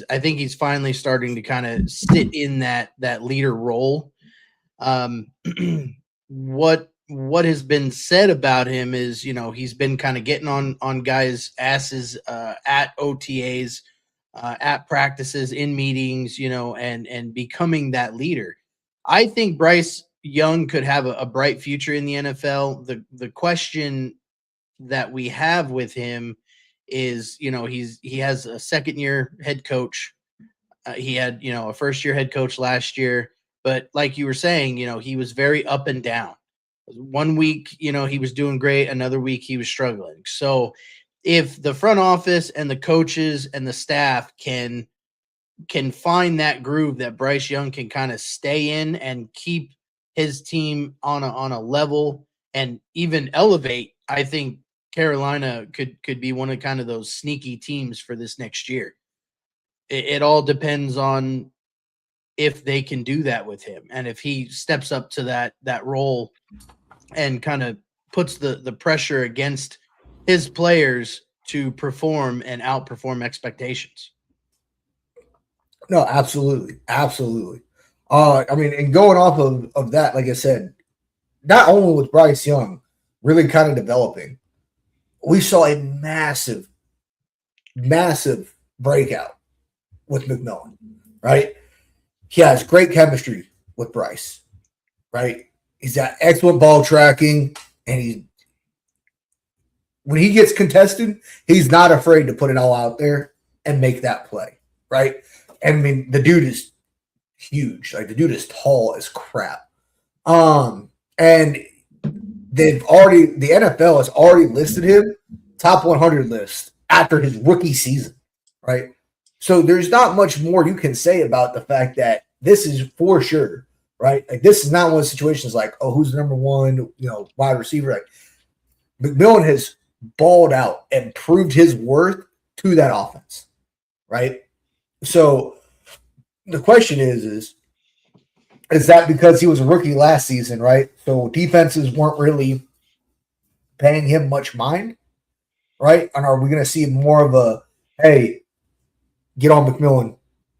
I think he's finally starting to kind of sit in that leader role. What has been said about him is, he's been kind of getting on guys' asses at OTAs, at practices, in meetings, and becoming that leader. I think Bryce Young could have a bright future in the NFL. The question that we have with him is, he has a second-year head coach. He had, a first-year head coach last year. But like you were saying, he was very up and down. 1 week, he was doing great. Another week, he was struggling. So if the front office and the coaches and the staff can find that groove that Bryce Young can kind of stay in and keep his team on a level and even elevate, I think Carolina could be one of kind of those sneaky teams for this next year. It all depends on if they can do that with him, and if he steps up to that role and kind of puts the pressure against his players to perform and outperform expectations. No, absolutely. And going off of that, like I said, not only with Bryce Young really kind of developing, we saw a massive breakout with McMillan, right? He has great chemistry with Bryce, right? He's got excellent ball tracking, and when he gets contested, he's not afraid to put it all out there and make that play, right? And the dude is huge. Like, the dude is tall as crap. And the NFL has already listed him top 100 list after his rookie season, right? So there's not much more you can say about the fact that this is for sure, right? Like, this is not one of those situations like, oh, who's the number one, wide receiver? Like, McMillan has balled out and proved his worth to that offense, right? So the question is that because he was a rookie last season, right? So defenses weren't really paying him much mind, right? And are we going to see more of a, hey, get on McMillan?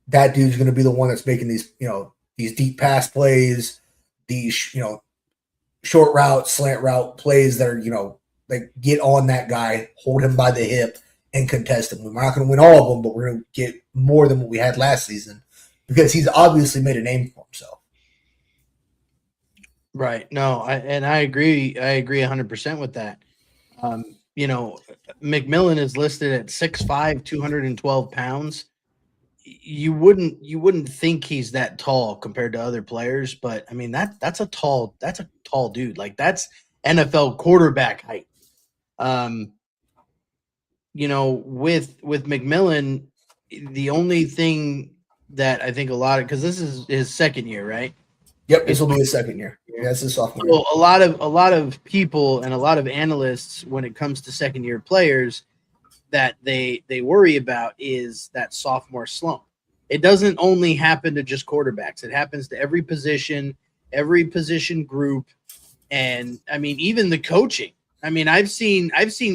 That dude's going to be the one that's making these, these deep pass plays, these, short route, slant route plays that are, like, get on that guy, hold him by the hip, and contest him. We're not going to win all of them, but we're going to get more than what we had last season. because he's obviously made a name for himself. Right. No, I agree. I agree 100% with that. You know, McMillan is listed at 6'5", 212 pounds. You wouldn't think he's that tall compared to other players, but I mean that's a tall dude. Like that's NFL quarterback height. You know, with McMillan, the only thing that I think a lot of, because this is his second year, right? Yep, this will be his second year. Yeah, it's his sophomore year. So a lot of people and a lot of analysts, when it comes to second year players, that they worry about is that sophomore slump. It doesn't only happen to just quarterbacks. It happens to every position group, and I mean even the coaching. I mean I've seen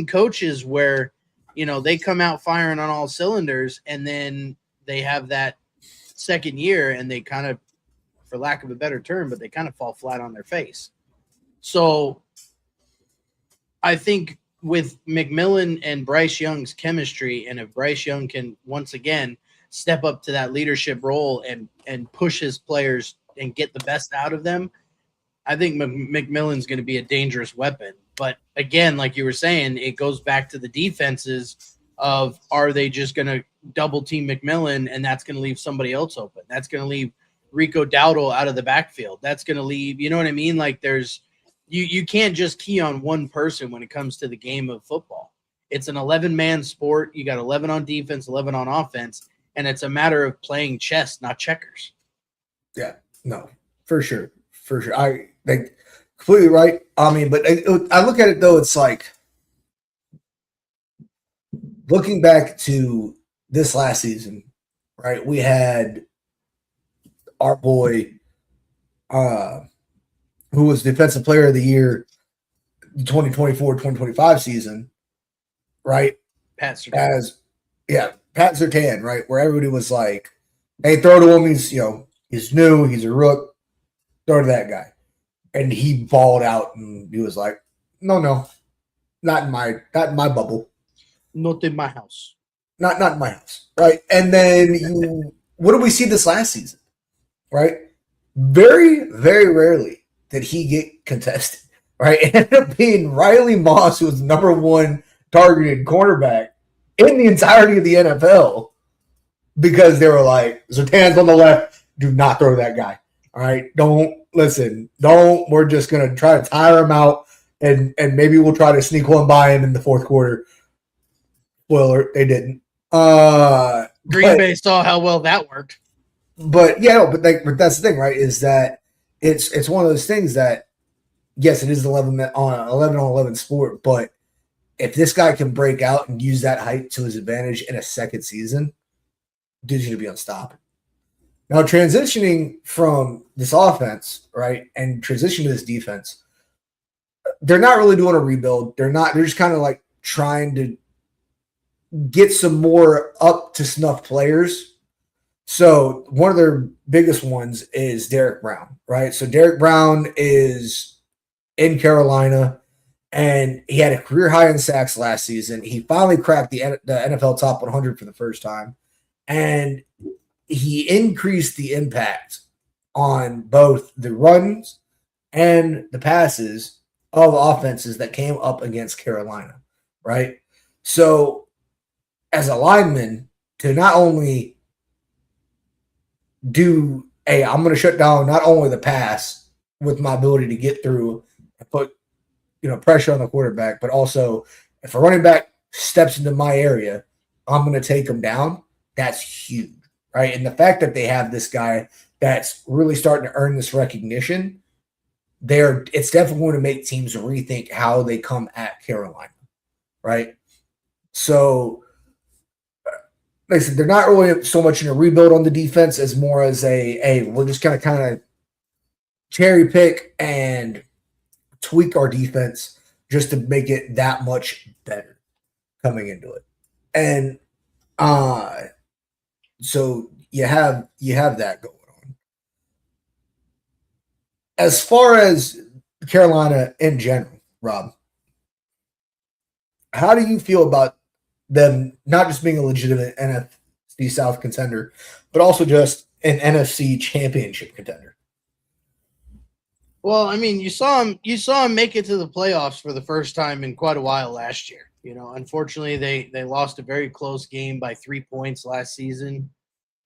coaches where, you know, they come out firing on all cylinders, and then they have that second year and they kind of, for lack of a better term, but they kind of fall flat on their face. So I think with McMillan and Bryce Young's chemistry, and if Bryce Young can once again step up to that leadership role and push his players and get the best out of them, I think McMillan's going to be a dangerous weapon. But again, like you were saying, it goes back to the defenses of, are they just going to double team McMillan and that's going to leave somebody else open? That's going to leave Rico Dowdle out of the backfield. That's going to leave, you know what I mean? Like there's, you can't just key on one person when it comes to the game of football. It's an 11-man sport. You got 11 on defense, 11 on offense, and it's a matter of playing chess, not checkers. Yeah, no, for sure. For sure. I think completely right. I mean, but I look at it though, it's like looking back to this last season, right? We had our boy, who was Defensive Player of the Year 2024-2025 season, right? Pat Surtain. Pat Surtain, right? Where everybody was like, hey, throw to him. He's, you know, he's new. He's a rook. Throw to that guy. And he balled out and he was like, no, not in my bubble. Not in my house. Not in my house. Right. And then what did we see this last season? Right? Very, very rarely did he get contested. Right? It ended up being Riley Moss, who was the number one targeted cornerback in the entirety of the NFL, because they were like, Zertan's on the left, do not throw to that guy. All right, we're just going to try to tire him out, and maybe we'll try to sneak one by him in the fourth quarter. Spoiler, they didn't. Green Bay saw how well that worked. But but that's the thing, right, is that it's one of those things that, yes, it is 11 on 11 sport, but if this guy can break out and use that height to his advantage in a second season, dude's going to be unstoppable. Now, transitioning from this offense, right, and transition to this defense, they're not really doing a rebuild. They're just kind of like trying to get some more up to snuff players. So one of their biggest ones is Derek Brown, right? So Derek Brown is in Carolina, and he had a career high in sacks last season. He finally cracked the NFL top 100 for the first time, and he increased the impact on both the runs and the passes of offenses that came up against Carolina, right? So as a lineman, to not only do, hey, I'm going to shut down not only the pass with my ability to get through and put, you know, pressure on the quarterback, but also if a running back steps into my area, I'm going to take him down. That's huge. Right. And the fact that they have this guy that's really starting to earn this recognition, it's definitely going to make teams rethink how they come at Carolina. Right. So, like I said, they're not really so much in a rebuild on the defense as more as we're just kind of cherry pick and tweak our defense just to make it that much better coming into it. And, so you have that going on. As far as Carolina in general, Rob, how do you feel about them not just being a legitimate NFC South contender, but also just an NFC championship contender. Well, I mean, you saw him make it to the playoffs for the first time in quite a while last year. Unfortunately, they lost a very close game by 3 points last season,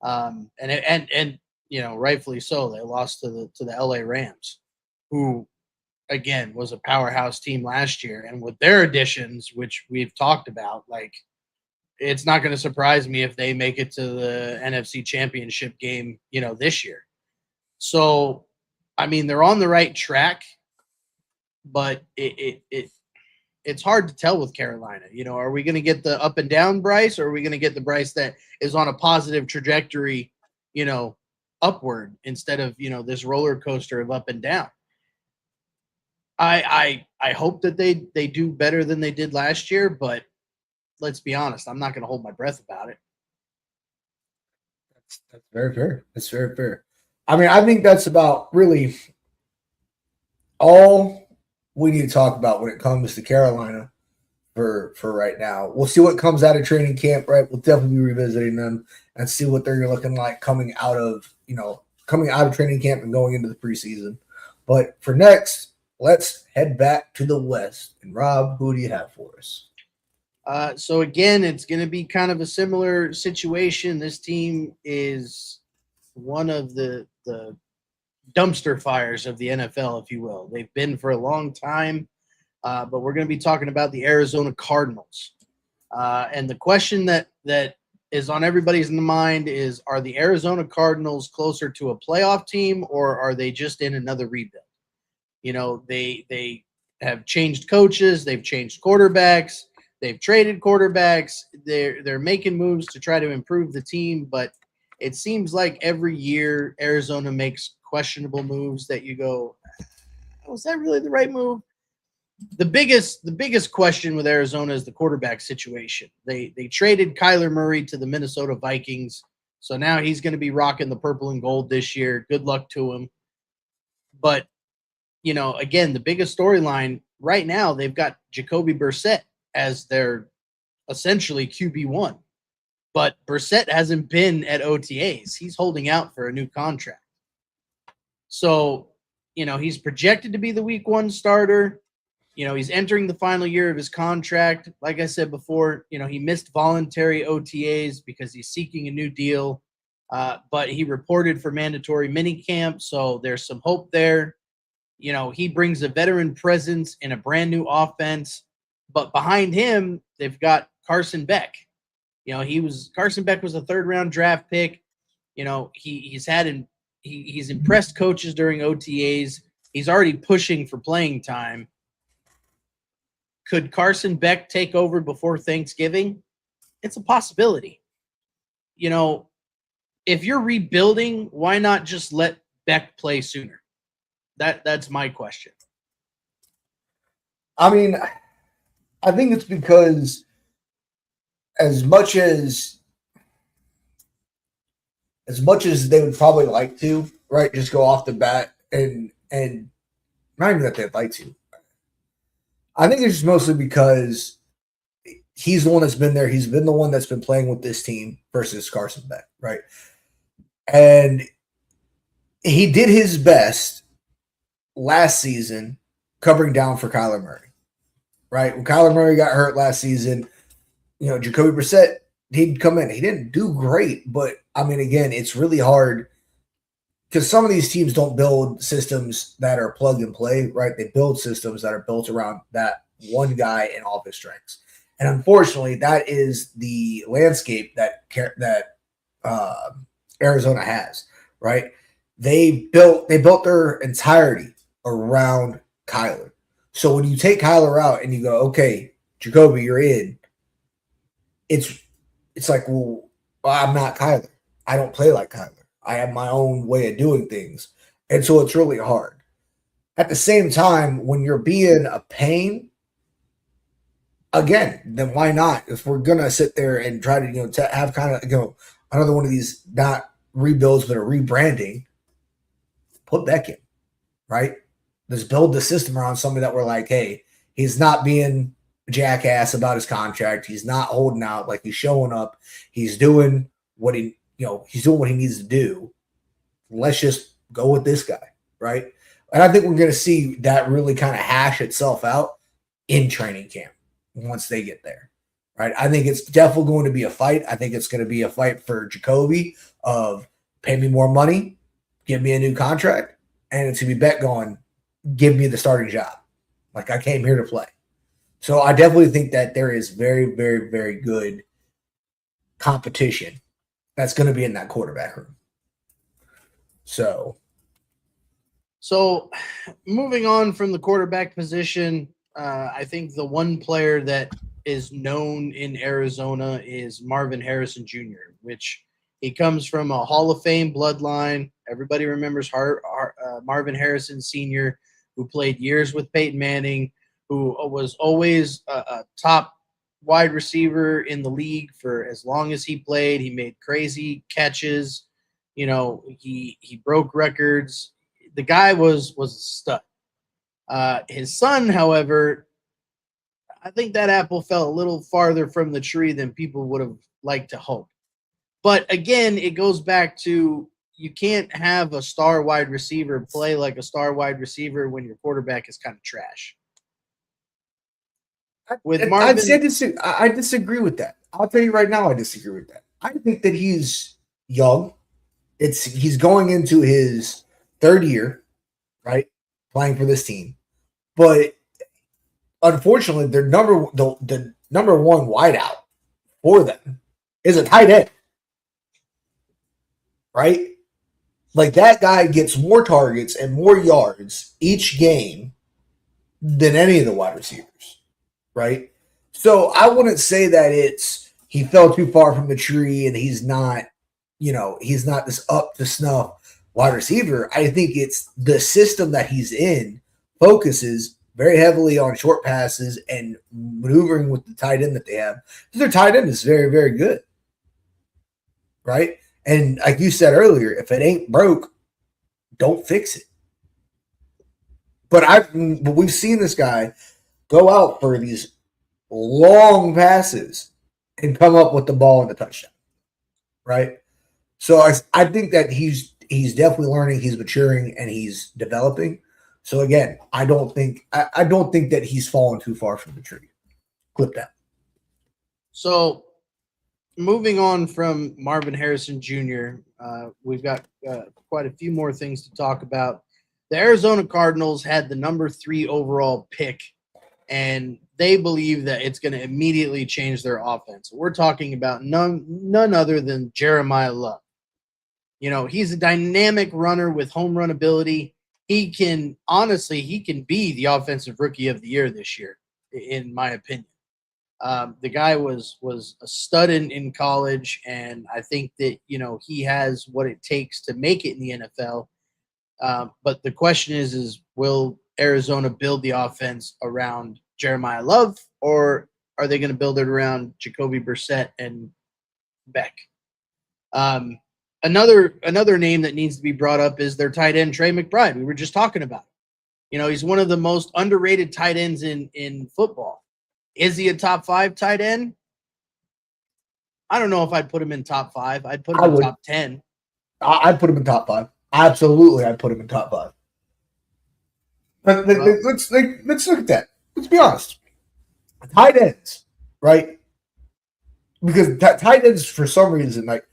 and rightfully so. They lost to the LA Rams, who again was a powerhouse team last year, and with their additions, which we've talked about, like it's not going to surprise me if they make it to the NFC Championship game, this year. So, I mean, they're on the right track, but it's hard to tell with Carolina. Are we going to get the up and down Bryce, or are we going to get the Bryce that is on a positive trajectory, upward instead of, this roller coaster of up and down? I hope that they do better than they did last year, but let's be honest, I'm not going to hold my breath about it. That's very fair. That's very fair. I mean, I think that's about really all we need to talk about when it comes to Carolina for right now. We'll see what comes out of training camp, right? We'll definitely be revisiting them and see what they're looking like coming out of training camp and going into the preseason. But for next, let's head back to the West. And Rob, who do you have for us? So again, it's going to be kind of a similar situation. This team is one of the dumpster fires of the NFL, if you will. They've been for a long time, but we're going to be talking about the Arizona Cardinals. And the question that is on everybody's mind is, are the Arizona Cardinals closer to a playoff team, or are they just in another rebuild? They have changed coaches, they've changed quarterbacks, they've traded quarterbacks, they're making moves to try to improve the team, but it seems like every year Arizona makes questionable moves that you go, was that really the right move? The biggest question with Arizona is the quarterback situation. They traded Kyler Murray to the Minnesota Vikings, so now he's going to be rocking the purple and gold this year. Good luck to him. But, again, the biggest storyline right now, they've got Jacoby Brissett as their essentially QB1. But Brissett hasn't been at OTAs. He's holding out for a new contract. So, he's projected to be the week 1 starter. He's entering the final year of his contract. Like I said before, he missed voluntary OTAs because he's seeking a new deal. But he reported for mandatory minicamp, so there's some hope there. He brings a veteran presence in a brand new offense. But behind him, they've got Carson Beck. Carson Beck was a 3rd-round draft pick. He's impressed coaches during OTAs. He's already pushing for playing time. Could Carson Beck take over before Thanksgiving? It's a possibility. If you're rebuilding, why not just let Beck play sooner? That's my question. I mean, I think it's because as much as they would probably like to, right, just go off the bat and not even that they'd like to. I think it's just mostly because he's the one that's been there. He's been the one that's been playing with this team versus Carson Beck, right? And he did his best last season covering down for Kyler Murray, right? When Kyler Murray got hurt last season, Jacoby Brissett, he'd come in. He didn't do great, but, I mean, again, it's really hard because some of these teams don't build systems that are plug and play, right? They build systems that are built around that one guy and all of his strengths. And unfortunately, that is the landscape that Arizona has, right? They built their entirety around Kyler. So when you take Kyler out and you go, okay, Jacoby, you're in, it's like, well, I'm not Kyler. I don't play like Kyler. I have my own way of doing things. And so it's really hard. At the same time, when you're being a pain, again, then why not? If we're going to sit there and try to, have kind of, another one of these not rebuilds, but a rebranding, put Beck in, right? Let's build the system around somebody that we're like, hey, he's not being a jackass about his contract. He's not holding out. Like, he's showing up. He's doing what he's doing what he needs to do. Let's just go with this guy, right? And I think we're going to see that really kind of hash itself out in training camp once they get there, right? I think it's definitely going to be a fight. I think it's going to be a fight for Jacoby of pay me more money, give me a new contract, and it's going to be Bet going, give me the starting job. Like, I came here to play. So I definitely think that there is very, very, very good competition that's going to be in that quarterback room. So moving on from the quarterback position, I think the one player that is known in Arizona is Marvin Harrison Jr., which he comes from a Hall of Fame bloodline. Everybody remembers Marvin Harrison Sr., who played years with Peyton Manning, who was always a top wide receiver in the league for as long as he played. He made crazy catches. He broke records. The guy was a stud. His son, however, I think that apple fell a little farther from the tree than people would have liked to hope. But again, it goes back to you can't have a star wide receiver play like a star wide receiver when your quarterback is kind of trash. With Marvin, I disagree with that. I'll tell you right now, I disagree with that. I think that he's young. He's going into his third year, right, playing for this team. But unfortunately, the number one wideout for them is a tight end, right? Like, that guy gets more targets and more yards each game than any of the wide receivers, right? So I wouldn't say that he fell too far from the tree and he's not this up to snuff wide receiver. I think it's the system that he's in focuses very heavily on short passes and maneuvering with the tight end that they have. Their tight end is very, very good, right? And like you said earlier, if it ain't broke, don't fix it. But we've seen this guy go out for these long passes and come up with the ball in the touchdown, right? So I think that he's definitely learning, he's maturing, and he's developing. So again, I don't think that he's fallen too far from the tree. Clip that. So moving on from Marvin Harrison Jr., we've got quite a few more things to talk about. The Arizona Cardinals had the number 3 overall pick, and they believe that it's going to immediately change their offense. We're talking about none other than Jeremiah Love. He's a dynamic runner with home run ability. He can be the offensive rookie of the year this year, in my opinion. The guy was a stud in college, and I think that, he has what it takes to make it in the NFL. But the question is will Arizona build the offense around Jeremiah Love, or are they going to build it around Jacoby Brissett and Beck? Another name that needs to be brought up is their tight end, Trey McBride. We were just talking about him. He's one of the most underrated tight ends in football. Is he a top 5 tight end? I don't know if I'd put him in top 5. I'd put him in top 10. I'd put him in top 5. Absolutely, I'd put him in top 5. But let's look at that. Let's be honest. Tight ends, right? Because tight ends, for some reason, like,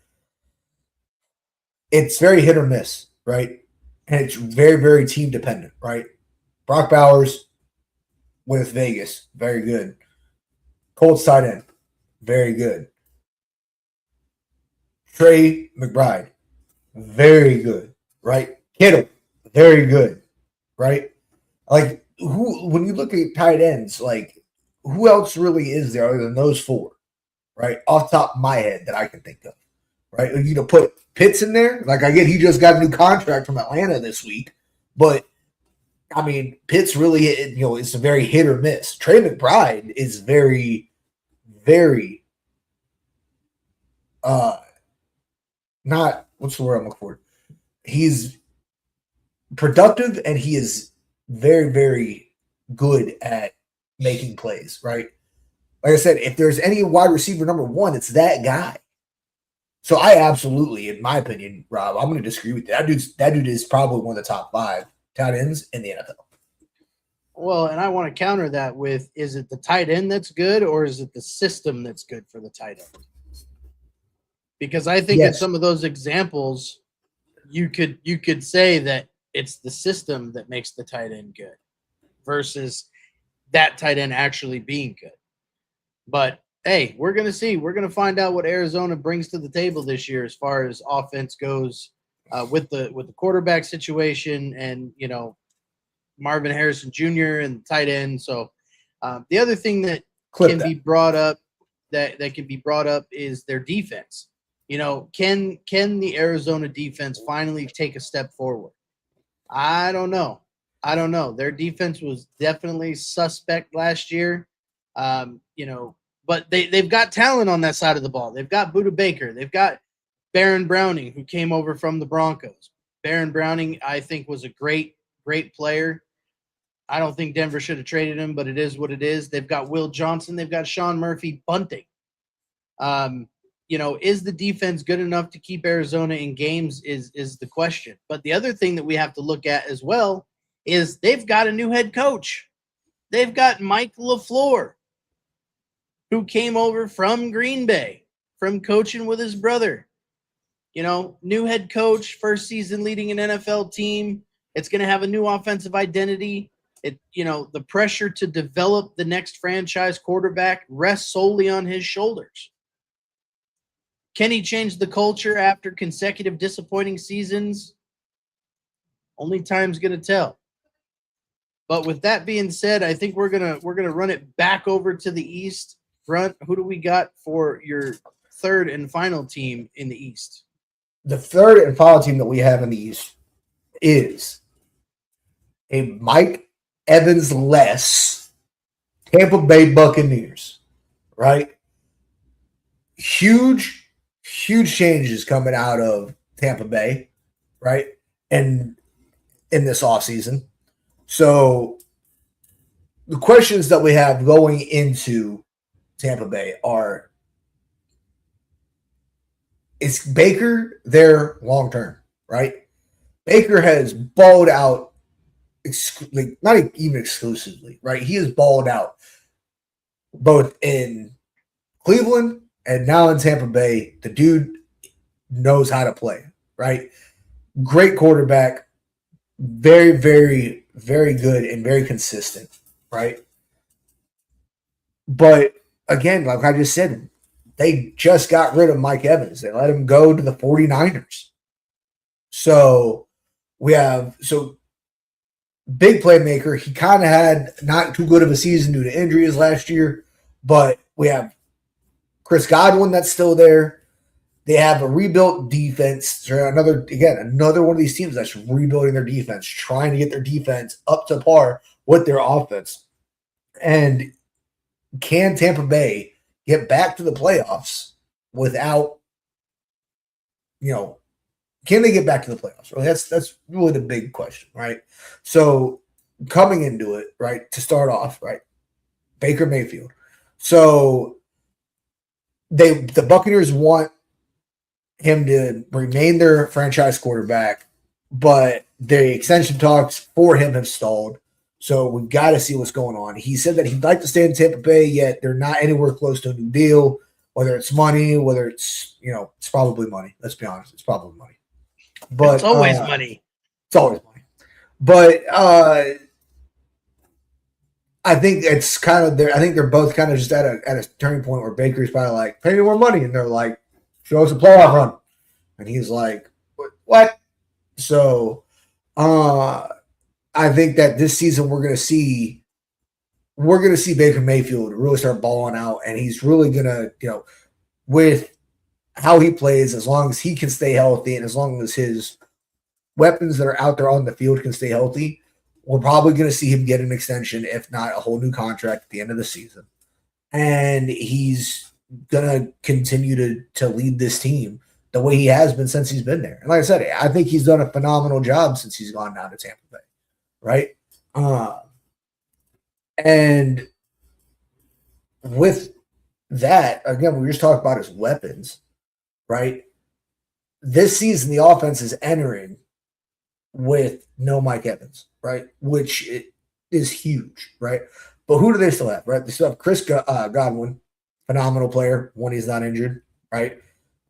it's very hit or miss, right? And it's very, very team dependent, right? Brock Bowers with Vegas, very good. Colts tight end, very good. Trey McBride, very good, right? Kittle, very good, right? Like, when you look at tight ends, like, who else really is there other than those 4, right? Off the top of my head that I can think of, right? Put Pitts in there. Like, I get he just got a new contract from Atlanta this week, but I mean, Pitts really, it's a very hit or miss. Trey McBride is very, very, not, what's the word I'm looking for? He's productive, and he is very, very good at making plays, right? Like I said, if there's any wide receiver number 1, it's that guy. So I absolutely, in my opinion, Rob, I'm going to disagree with you. That dude is probably one of the top 5 tight ends in the NFL. Well, and I want to counter that with, is it the tight end that's good, or is it the system that's good for the tight end? Because I think in some of those examples, you could say that it's the system that makes the tight end good versus that tight end actually being good. But hey, we're going to see. We're going to find out what Arizona brings to the table this year as far as offense goes, with the quarterback situation and, Marvin Harrison Jr. and the tight end. So the other thing that be brought up that can be brought up is their defense. Can the Arizona defense finally take a step forward? I don't know. Their defense was definitely suspect last year. But they've got talent on that side of the ball. They've got Budda Baker. They've got Baron Browning, who came over from the Broncos. Baron Browning, I think, was a great player. I don't think Denver should have traded him, but it is what it is. They've got Will Johnson. They've got Sean Murphy bunting. Is the defense good enough to keep Arizona in games is the question. But the other thing that we have to look at as well is they've got a new head coach. They've got Mike LaFleur, who came over from Green Bay, from coaching with his brother. New head coach, first season leading an NFL team. It's going to have a new offensive identity. The pressure to develop the next franchise quarterback rests solely on his shoulders. Can he change the culture after consecutive disappointing seasons? Only time's going to tell. But with that being said, I think we're gonna run it back over to the East. Grunt, who do we got for your third and final team in the East? The third and final team that we have in the East is a Mike Evans-less Tampa Bay Buccaneers, right? Huge changes coming out of Tampa Bay, right? And in this offseason. So the questions that we have going into Tampa Bay are, is Baker there long term, right? Baker has balled out, not even exclusively, right? He has balled out both in Cleveland and now in Tampa Bay. The dude knows how to play, right? Great quarterback, very, very, very good and very consistent, right? But again, like I just said, they just got rid of Mike Evans. They let him go to the 49ers. So big playmaker. He kind of had not too good of a season due to injuries last year, but we have Chris Godwin that's still there. They have a rebuilt defense. Another one of these teams that's rebuilding their defense, trying to get their defense up to par with their offense. And can Tampa Bay get back to the playoffs without, can they get back to the playoffs? Well, that's really the big question, right? So coming into it, right, to start off, right, Baker Mayfield. So the Buccaneers want him to remain their franchise quarterback, but the extension talks for him have stalled. So we've got to see what's going on. He said that he'd like to stay in Tampa Bay, yet they're not anywhere close to a new deal, whether it's money, whether it's, it's probably money. Let's be honest. It's probably money. But it's always money. It's always money. But I think it's kind of I think they're both kind of just at a turning point where Baker's probably like, pay me more money. And they're like, show us a playoff run. And he's like, what? So I think that this season we're gonna see Baker Mayfield really start balling out, and he's really gonna, with how he plays, as long as he can stay healthy and as long as his weapons that are out there on the field can stay healthy, we're probably gonna see him get an extension, if not a whole new contract at the end of the season. And he's gonna continue to lead this team the way he has been since he's been there. And like I said, I think he's done a phenomenal job since he's gone down to Tampa Bay. Right. And with that, again, we just talked about his weapons, right? this season the offense is entering with no Mike Evans, right? Which is huge, right? But who do they still have, right? They still have Chris Godwin, phenomenal player when he's not injured, right?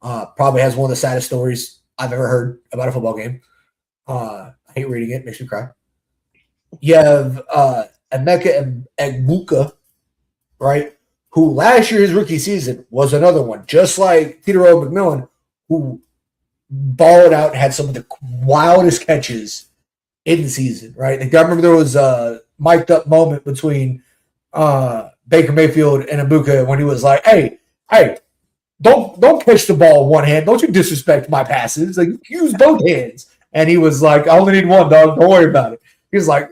Probably has one of the saddest stories I've ever heard about a football game. I hate reading it; makes me cry. You have Emeka Egbuka, right? Who last year his rookie season was another one, just like Tito McMillan, who balled out and had some of the wildest catches in the season, right? Like, I remember there was a mic'd up moment between Baker Mayfield and Embuka when he was like, "Hey, don't catch the ball with one hand. Don't you disrespect my passes. Like, use both hands." And he was like, "I only need one, dog. Don't worry about it." He was like,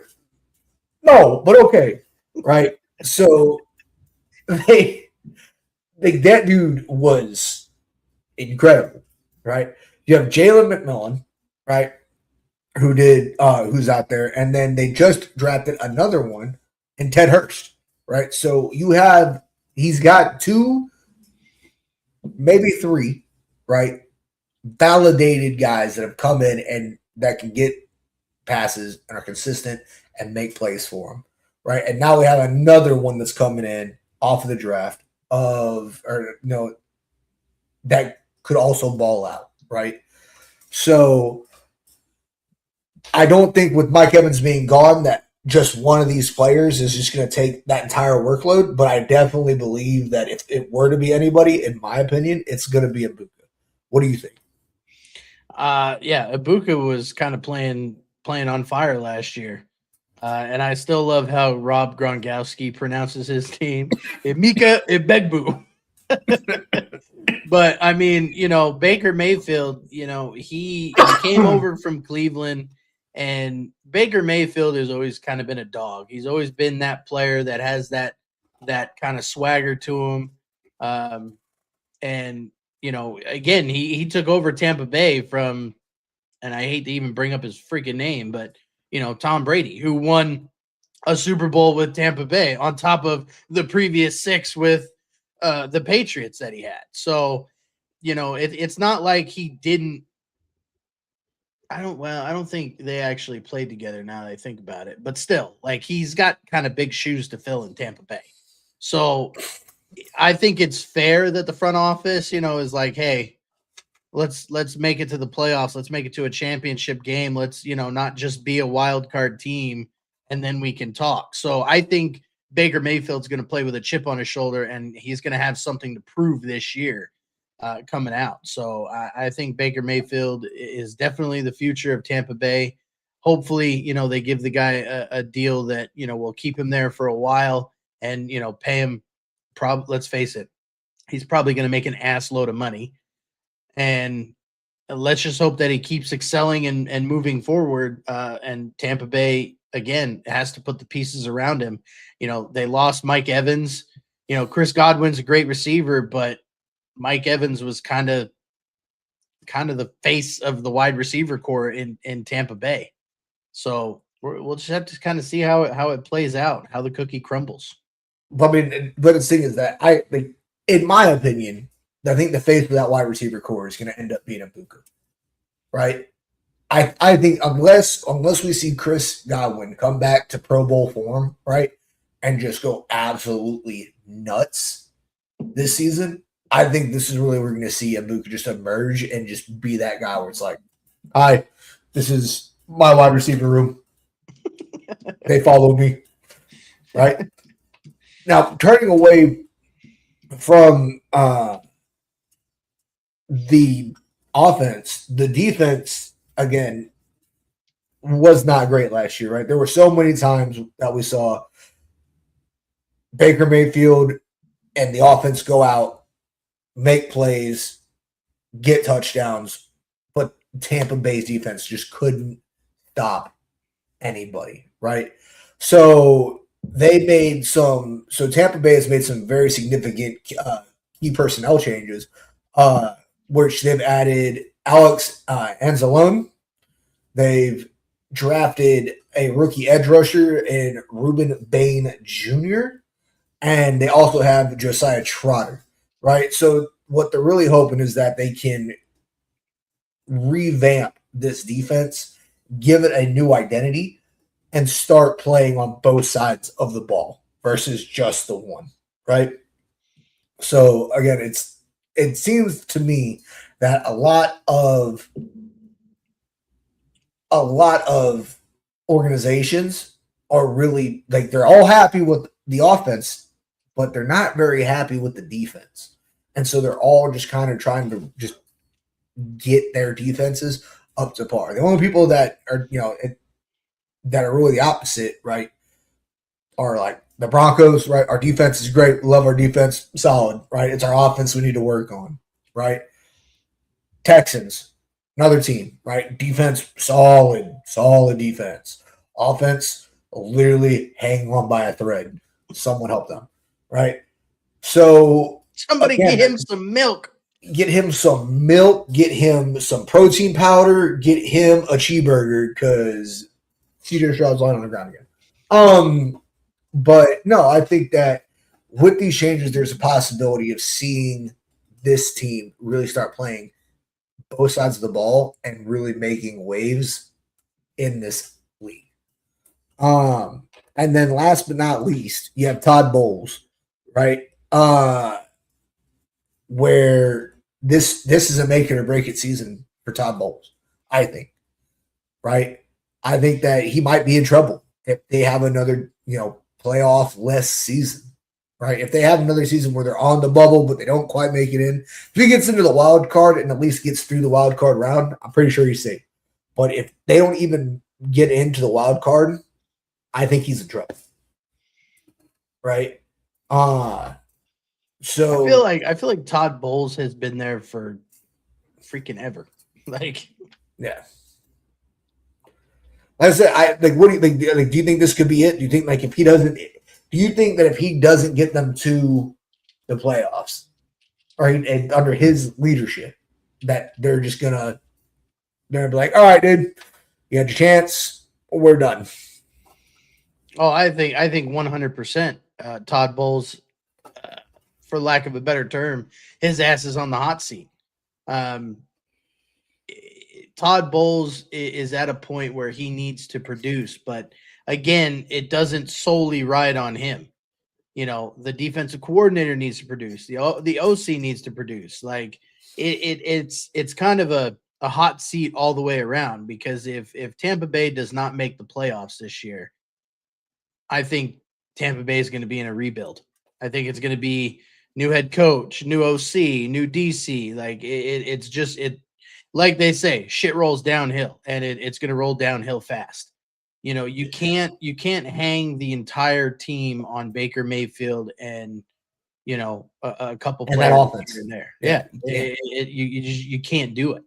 "No, but okay." Right? So that dude was incredible, right? You have Jalen McMillan, right? Who's out there, and then they just drafted another one in Ted Hurst, right? So he's got 2, maybe 3, right? Validated guys that have come in and that can get passes and are consistent and make plays for him, right? And now we have another one that's coming in off of the draft that could also ball out, right? So I don't think with Mike Evans being gone that just one of these players is just going to take that entire workload, but I definitely believe that if it were to be anybody, in my opinion, it's going to be Embuka. What do you think? Yeah, Ibuka was kind of playing on fire last year. And I still love how Rob Gronkowski pronounces his team. Emeka Ebegbu. But, I mean, Baker Mayfield, he came over from Cleveland, and Baker Mayfield has always kind of been a dog. He's always been that player that has that kind of swagger to him. And, again, he took over Tampa Bay from, and I hate to even bring up his freaking name, but, Tom Brady, who won a Super Bowl with Tampa Bay on top of the previous 6 with the Patriots that he had. So, it's not like he didn't. I don't think they actually played together now that I think about it, but still, like, he's got kind of big shoes to fill in Tampa Bay. So I think it's fair that the front office, is like, hey, let's make it to the playoffs. Let's make it to a championship game. Let's, not just be a wild card team, and then we can talk. So I think Baker Mayfield's going to play with a chip on his shoulder, and he's going to have something to prove this year coming out. So I think Baker Mayfield is definitely the future of Tampa Bay. Hopefully, they give the guy a deal that, will keep him there for a while and, pay him. Let's face it, he's probably going to make an ass load of money. And let's just hope that he keeps excelling and moving forward. And Tampa Bay, again, has to put the pieces around him. They lost Mike Evans. Chris Godwin's a great receiver, but Mike Evans was kind of the face of the wide receiver core in Tampa Bay. So we'll just have to kind of see how it plays out, how the cookie crumbles. I mean, but the thing is that in my opinion, I think the face of that wide receiver core is going to end up being Embuka, right? I think unless we see Chris Godwin come back to Pro Bowl form, right, and just go absolutely nuts this season, I think this is really where we're going to see Embuka just emerge and just be that guy where it's like, "Hi, this is my wide receiver room. They follow me," right? Now, turning away from the offense, the defense, again, was not great last year, right? There were so many times that we saw Baker Mayfield and the offense go out, make plays, get touchdowns, but Tampa Bay's defense just couldn't stop anybody, right? So Tampa Bay has made some very significant key personnel changes, which they've added Alex Anzalone. They've drafted a rookie edge rusher in Ruben Bain Jr., and they also have Josiah Trotter, right? So what they're really hoping is that they can revamp this defense, give it a new identity, and start playing on both sides of the ball versus just the one, right? So again, it seems to me that a lot of organizations are really like they're all happy with the offense, but they're not very happy with the defense. And so they're all just kind of trying to just get their defenses up to par. The only people that are, that are really the opposite, right, are like the Broncos, right? Our defense is great. Love our defense. Solid, right? It's our offense we need to work on, right? Texans, another team, right? Defense, solid defense. Offense, literally hanging on by a thread. Someone help them, right? So somebody get him some milk. Get him some milk. Get him some protein powder. Get him a cheeseburger because CJ Stroud's lying on the ground again. But no, I think that with these changes, there's a possibility of seeing this team really start playing both sides of the ball and really making waves in this league. And then last but not least, you have Todd Bowles, right? Where this is a make it or break it season for Todd Bowles, I think, right? I think that he might be in trouble if they have another, playoff less season, right? If they have another season where they're on the bubble, but they don't quite make it in. If he gets into the wild card and at least gets through the wild card round, I'm pretty sure he's safe. But if they don't even get into the wild card, I think he's in trouble, right? So I feel like Todd Bowles has been there for freaking ever. Like, yeah. Like I said, what do you think? Like, do you think this could be it? Do you think if he doesn't? Do you think that if he doesn't get them to the playoffs, right, and under his leadership, that they're gonna be like, all right, dude, you had your chance, we're done. Oh, I think 100%. Todd Bowles, for lack of a better term, his ass is on the hot seat. Todd Bowles is at a point where he needs to produce, but again, it doesn't solely ride on him. The defensive coordinator needs to produce. The OC needs to produce. Like it's kind of a hot seat all the way around, because if Tampa Bay does not make the playoffs this year, I think Tampa Bay is going to be in a rebuild. I think it's going to be new head coach, new OC, new DC. Like it's just like they say, shit rolls downhill, and it's going to roll downhill fast. You can't hang the entire team on Baker Mayfield and a couple and players that offense here and there. Yeah. You can't do it.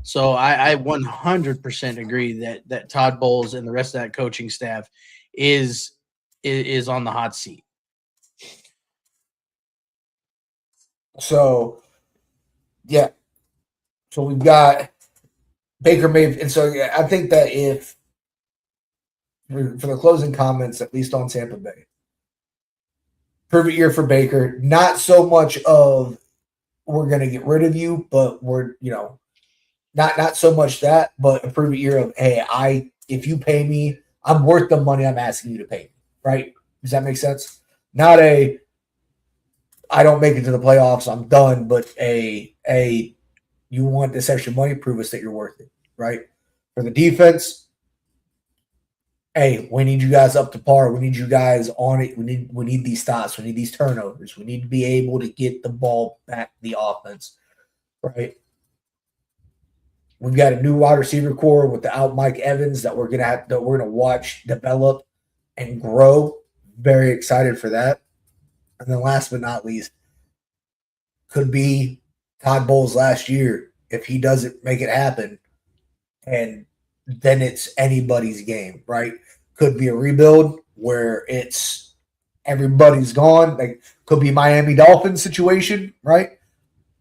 So I 100% agree that Todd Bowles and the rest of that coaching staff is on the hot seat. So, yeah. So we've got Baker Mayfield. And so, yeah, I think that if, for the closing comments, at least on Tampa Bay, perfect year for Baker. Not so much of we're going to get rid of you, but we're, not so much that, but a perfect year of, hey, if you pay me, I'm worth the money I'm asking you to pay me, right? Does that make sense? Not I don't make it to the playoffs, I'm done, but you want this extra money, prove us that you're worth it, right? For the defense, hey, we need you guys up to par. We need you guys on it. We need these stops. We need these turnovers. We need to be able to get the ball back the offense, right? We've got a new wide receiver core without Mike Evans that we're gonna watch develop and grow. Very excited for that. And then last but not least, could be Todd Bowles last year if he doesn't make it happen, and then it's anybody's game, right? Could be a rebuild where it's everybody's gone. Like could be Miami Dolphins situation, right?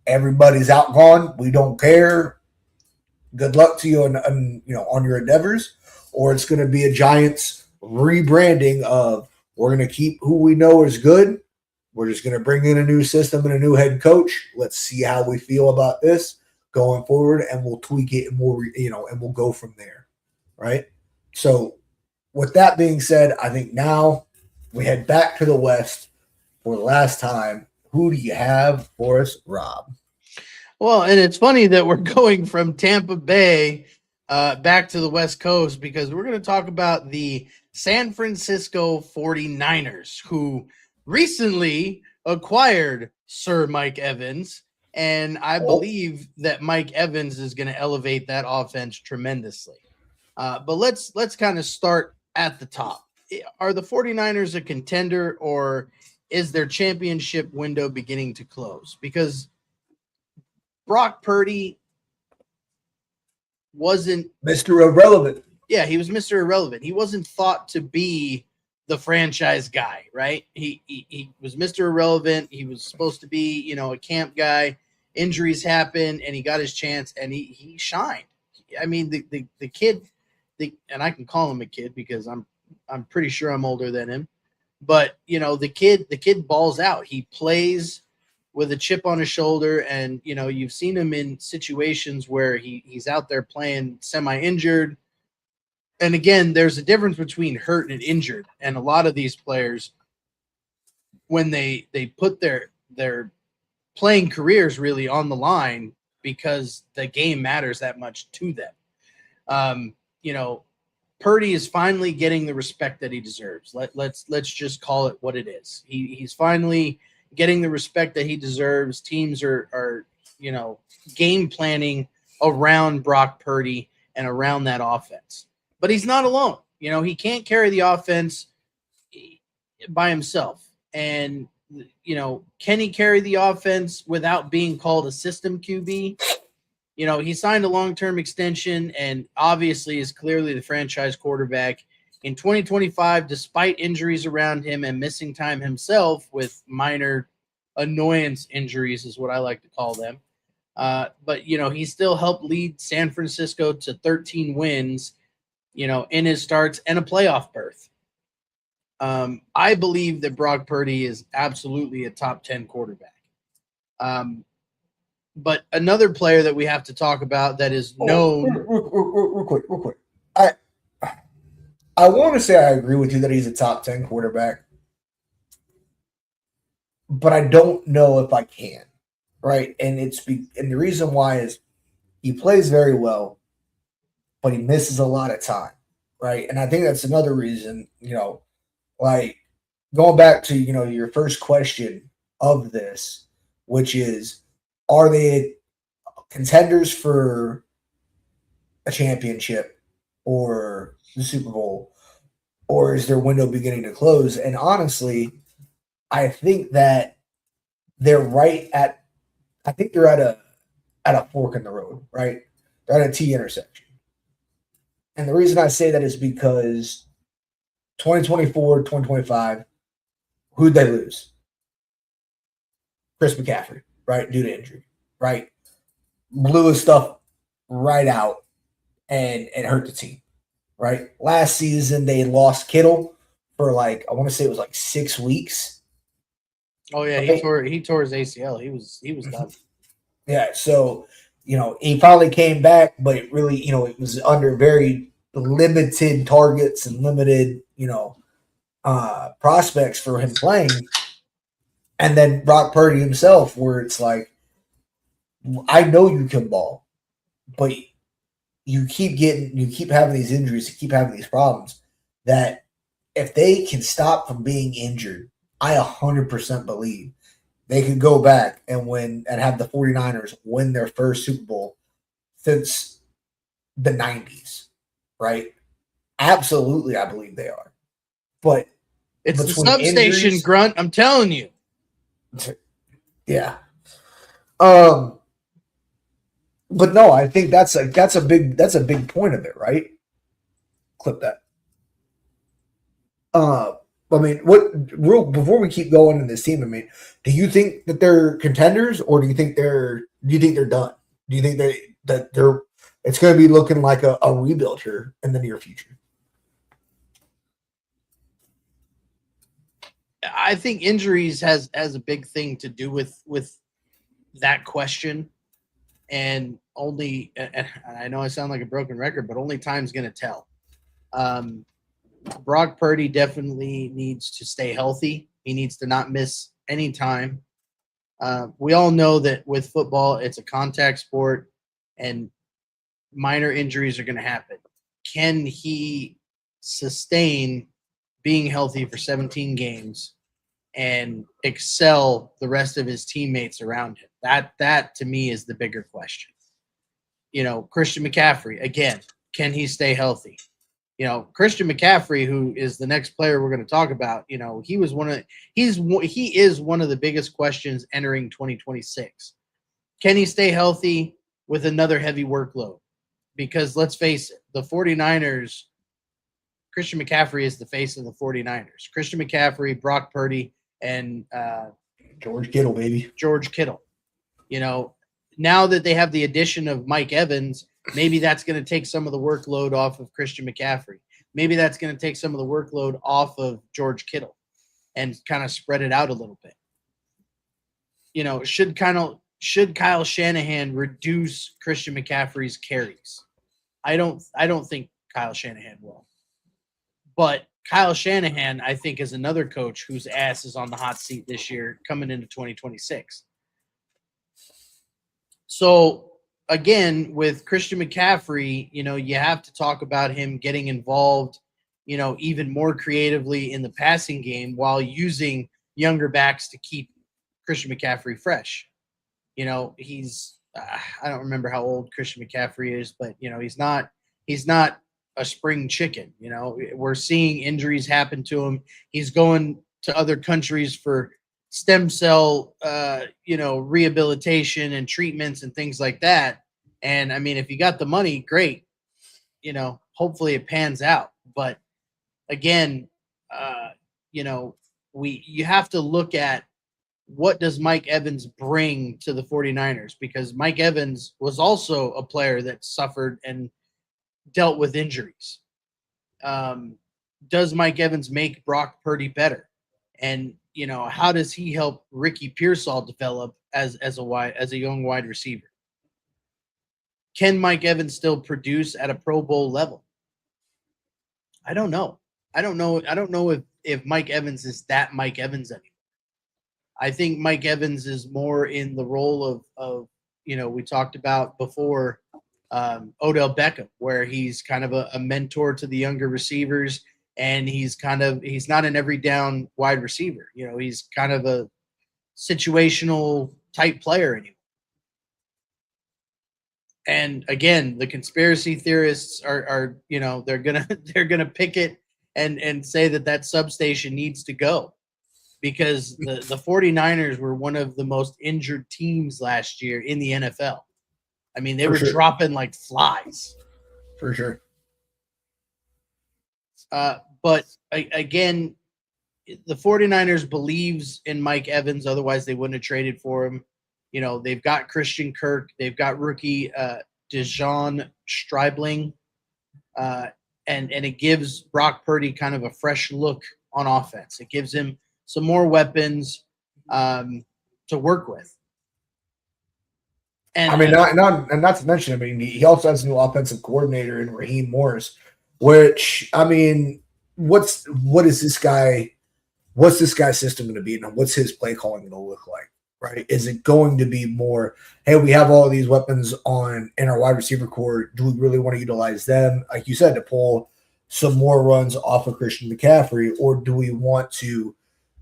Everybody's out gone. We don't care. Good luck to you on your endeavors. Or it's going to be a Giants rebranding of we're going to keep who we know is good. We're just going to bring in a new system and a new head coach. Let's see how we feel about this. going forward, and we'll tweak it and we'll go from there, right? So, with that being said, I think now we head back to the West for the last time. Who do you have for us, Rob? Well, and it's funny that we're going from Tampa Bay back to the West Coast because we're going to talk about the San Francisco 49ers, who recently acquired Sir Mike Evans. And I believe that Mike Evans is going to elevate that offense tremendously. But let's kind of start at the top. Are the 49ers a contender, or is their championship window beginning to close? Because Brock Purdy wasn't Mr. Irrelevant. Yeah, he was Mr. Irrelevant. He wasn't thought to be the franchise guy, right? He was Mr. Irrelevant. He was supposed to be, a camp guy. Injuries happened, and he got his chance, and he shined. I mean, the kid, and I can call him a kid because I'm pretty sure I'm older than him. But the kid balls out. He plays with a chip on his shoulder, and you've seen him in situations where he's out there playing semi-injured. And again, there's a difference between hurt and injured. And a lot of these players, when they put their playing careers really on the line because the game matters that much to them. Purdy is finally getting the respect that he deserves. Let's just call it what it is. He's finally getting the respect that he deserves. Teams are game planning around Brock Purdy and around that offense. But he's not alone. He can't carry the offense by himself. And, can he carry the offense without being called a system QB? He signed a long-term extension and obviously is clearly the franchise quarterback. In 2025, despite injuries around him and missing time himself with minor annoyance injuries is what I like to call them. But he still helped lead San Francisco to 13 wins, in his starts and a playoff berth. I believe that Brock Purdy is absolutely a top 10 quarterback. But another player that we have to talk about that is known. Real quick. I want to say I agree with you that he's a top 10 quarterback, but I don't know if I can, right? And and the reason why is he plays very well, but he misses a lot of time, right? And I think that's another reason, like going back to, your first question of this, which is, are they contenders for a championship or the Super Bowl, or is their window beginning to close? And honestly, I think that they're at a fork in the road, right? They're at a T intersection. And the reason I say that is because 2024, 2025, who'd they lose? Chris McCaffrey, right? Due to injury, right? Blew his stuff right out and hurt the team, right? Last season, they lost Kittle for I want to say it was 6 weeks. Oh, yeah, right? he tore his ACL. He was done. Yeah, so, he finally came back, but it really, it was under very limited targets and limited, prospects for him playing. And then Brock Purdy himself, where it's like, I know you can ball, but you keep having these injuries, you keep having these problems that if they can stop from being injured, I 100% believe they could go back and win and have the 49ers win their first Super Bowl since the 90s, right? Absolutely, I believe they are. But it's the substation, Grunt. I'm telling you. Yeah. But no, I think that's a big point of it, right? Clip that. Before we keep going in this team, do you think that they're contenders, or do you think they're done? Do you think that it's going to be looking like a rebuild here in the near future? I think injuries has a big thing to do with that question. and I know I sound like a broken record, but only time's going to tell. Brock Purdy definitely needs to stay healthy. He needs to not miss any time. We all know that with football, it's a contact sport, and minor injuries are going to happen. Can he sustain being healthy for 17 games and excel the rest of his teammates around him? That to me is the bigger question. Christian McCaffrey, again, can he stay healthy? Christian McCaffrey, who is the next player we're going to talk about, he is one of the biggest questions entering 2026. Can he stay healthy with another heavy workload? Because let's face it, the 49ers, Christian McCaffrey is the face of the 49ers. Christian McCaffrey, Brock Purdy, and George Kittle, baby. George Kittle. Now that they have the addition of Mike Evans, maybe that's going to take some of the workload off of Christian McCaffrey. Maybe that's going to take some of the workload off of George Kittle and kind of spread it out a little bit. Should Kyle Shanahan reduce Christian McCaffrey's carries? I don't think Kyle Shanahan will. But Kyle Shanahan, I think, is another coach whose ass is on the hot seat this year coming into 2026. So, again, with Christian McCaffrey, you have to talk about him getting involved, even more creatively in the passing game while using younger backs to keep Christian McCaffrey fresh. He's I don't remember how old Christian McCaffrey is, but he's not a spring chicken. We're seeing injuries happen to him. He's going to other countries for stem cell rehabilitation and treatments and things like that. And I mean, if you got the money, great. Hopefully it pans out. But again, you have to look at what does Mike Evans bring to the 49ers, because Mike Evans was also a player that suffered and dealt with injuries. Does Mike Evans make Brock Purdy better? And, how does he help Ricky Pearsall develop as a young wide receiver? Can Mike Evans still produce at a Pro Bowl level? I don't know. I don't know if Mike Evans is that Mike Evans anymore. I think Mike Evans is more in the role of we talked about before, Odell Beckham, where he's kind of a mentor to the younger receivers, and he's not an every down wide receiver. He's kind of a situational type player anymore. And again, the conspiracy theorists are they're gonna pick it and say that substation needs to go, because the 49ers were one of the most injured teams last year in the NFL. I mean, they were dropping like flies. For sure. But again, the 49ers believes in Mike Evans. Otherwise, they wouldn't have traded for him. They've got Christian Kirk. They've got rookie Dejon Stribling. And it gives Brock Purdy kind of a fresh look on offense. It gives him some more weapons to work with. And I mean, not to mention, he also has a new offensive coordinator in Raheem Morris, which, I mean, what's this guy's system going to be, and what's his play calling going to look like, right? Is it going to be more, hey, we have all these weapons in our wide receiver core, do we really want to utilize them, like you said, to pull some more runs off of Christian McCaffrey, or do we want to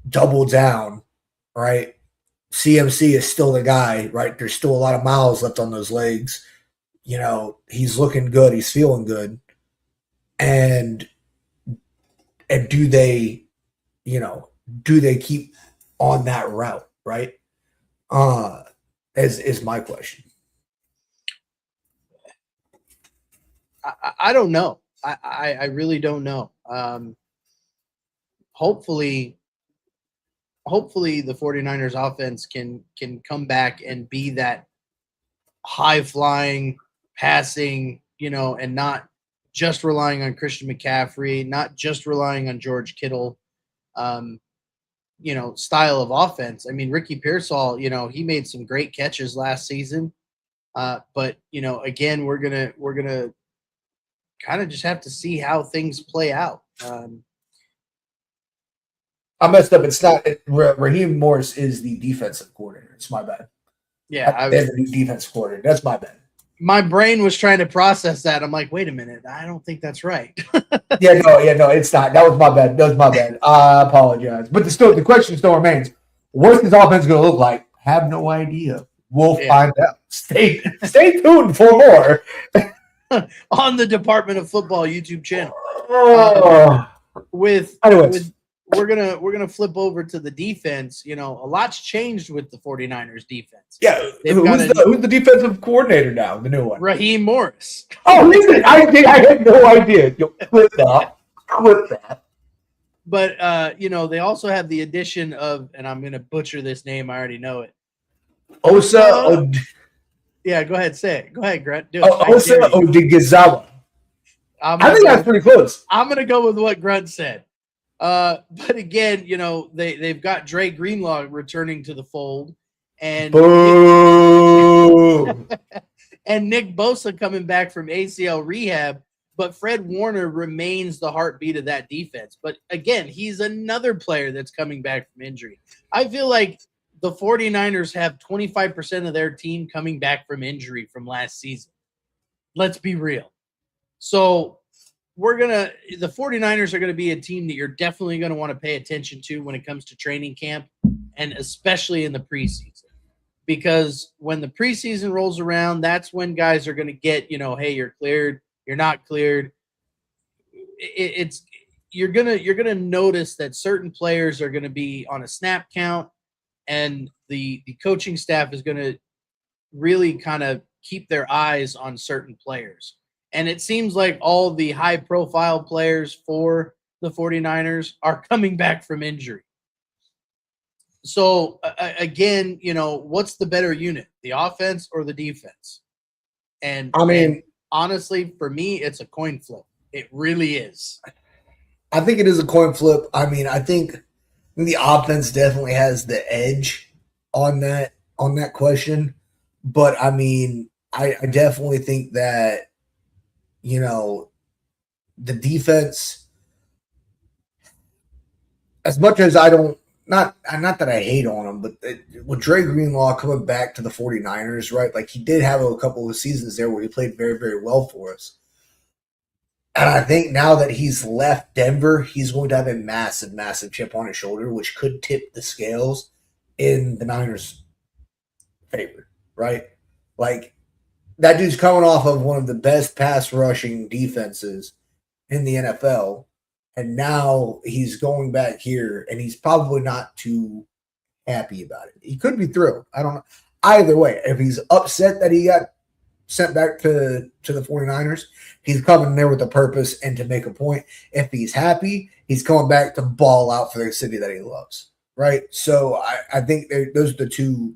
double down, right? CMC is still the guy, right? There's still a lot of miles left on those legs. He's looking good. He's feeling good. And do they keep on that route, right? Is my question. I don't know. I really don't know. Hopefully the 49ers offense can come back and be that high-flying, passing, and not just relying on Christian McCaffrey, not just relying on George Kittle, style of offense. I mean, Ricky Pearsall, he made some great catches last season. But again, we're gonna kind of just have to see how things play out. I messed up. It's not Raheem Morris is the defensive coordinator. It's my bad. Yeah, They're the new defensive coordinator. That's my bad. My brain was trying to process that. I'm like, wait a minute, I don't think that's right. No, it's not. That was my bad. I apologize. But the question still remains: what's this offense going to look like? Have no idea. We'll find out. Stay tuned for more on the Department of Football YouTube channel. We're gonna flip over to the defense. A lot's changed with the 49ers defense. Yeah, who's the defensive coordinator now? The new one, Raheem Morris. Oh, listen, I had no idea. Clip that. But they also have the addition of, and I'm gonna butcher this name. I already know it. Osa. Yeah, go ahead, say it. Go ahead, Grunt. Do it. Osa Odigizaba. I think that's pretty close. I'm gonna go with what Grunt said. But again, they've got Dre Greenlaw returning to the fold, and and Nick Bosa coming back from ACL rehab. But Fred Warner remains the heartbeat of that defense. But again, he's another player that's coming back from injury. I feel like the 49ers have 25% of their team coming back from injury from last season. Let's be real. So the 49ers are going to be a team that you're definitely going to want to pay attention to when it comes to training camp, and especially in the preseason. Because when the preseason rolls around, that's when guys are going to get, hey, you're cleared, you're not cleared. You're gonna notice that certain players are going to be on a snap count, and the coaching staff is going to really kind of keep their eyes on certain players. And it seems like all the high-profile players for the 49ers are coming back from injury. So, again, what's the better unit, the offense or the defense? And honestly, for me, it's a coin flip. It really is. I think it is a coin flip. I think the offense definitely has the edge on that question. But, I definitely think that, the defense, as much as I don't, not that I hate on him, but with Dre Greenlaw coming back to the 49ers, right? Like, he did have a couple of seasons there where he played very, very well for us. And I think now that he's left Denver, he's going to have a massive, massive chip on his shoulder, which could tip the scales in the Niners' favor, right? Like, that dude's coming off of one of the best pass rushing defenses in the NFL. And now he's going back here, and he's probably not too happy about it. He could be thrilled. I don't know. Either way, if he's upset that he got sent back to the 49ers, he's coming there with a purpose and to make a point. If he's happy, he's coming back to ball out for the city that he loves, right? So I think those are the two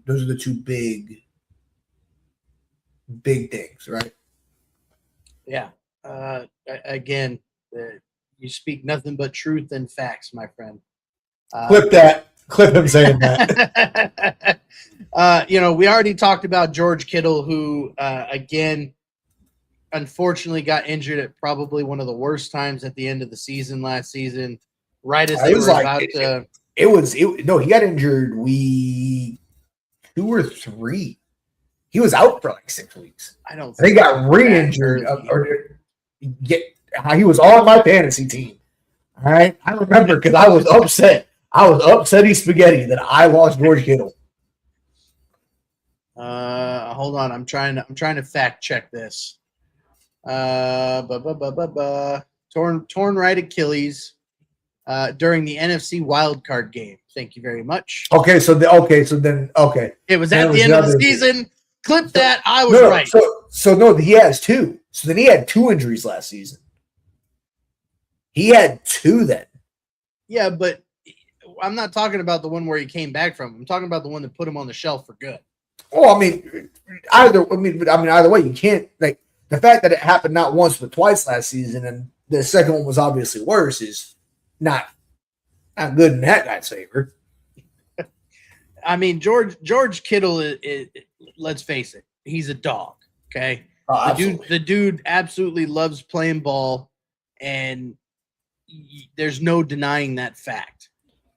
big things, right? Yeah. Again, you speak nothing but truth and facts, my friend. Clip that. Clip him saying that. We already talked about George Kittle, who, again, unfortunately got injured at probably one of the worst times at the end of the season last season. Right as they were about to. No, he got injured week 2 or 3. He was out for like 6 weeks. I don't. He got re-injured. He was on my fantasy team. All right, I remember because I was upset. I was upsetty spaghetti that I lost George Kittle. Hold on, I'm trying to fact check this. Torn right Achilles during the NFC wildcard game. Thank you very much. Okay, so then it was at the end of the season. Clip that. I was right. So he has 2. So then he had 2 injuries last season. He had 2 then. Yeah, but I'm not talking about the one where he came back from. I'm talking about the one that put him on the shelf for good. Oh, either way, you can't, like, the fact that it happened not once but twice last season, and the second one was obviously worse, is not good in that guy's favor. George Kittle is, let's face it, he's a dog. Okay. Oh, The dude absolutely loves playing ball, and there's no denying that fact.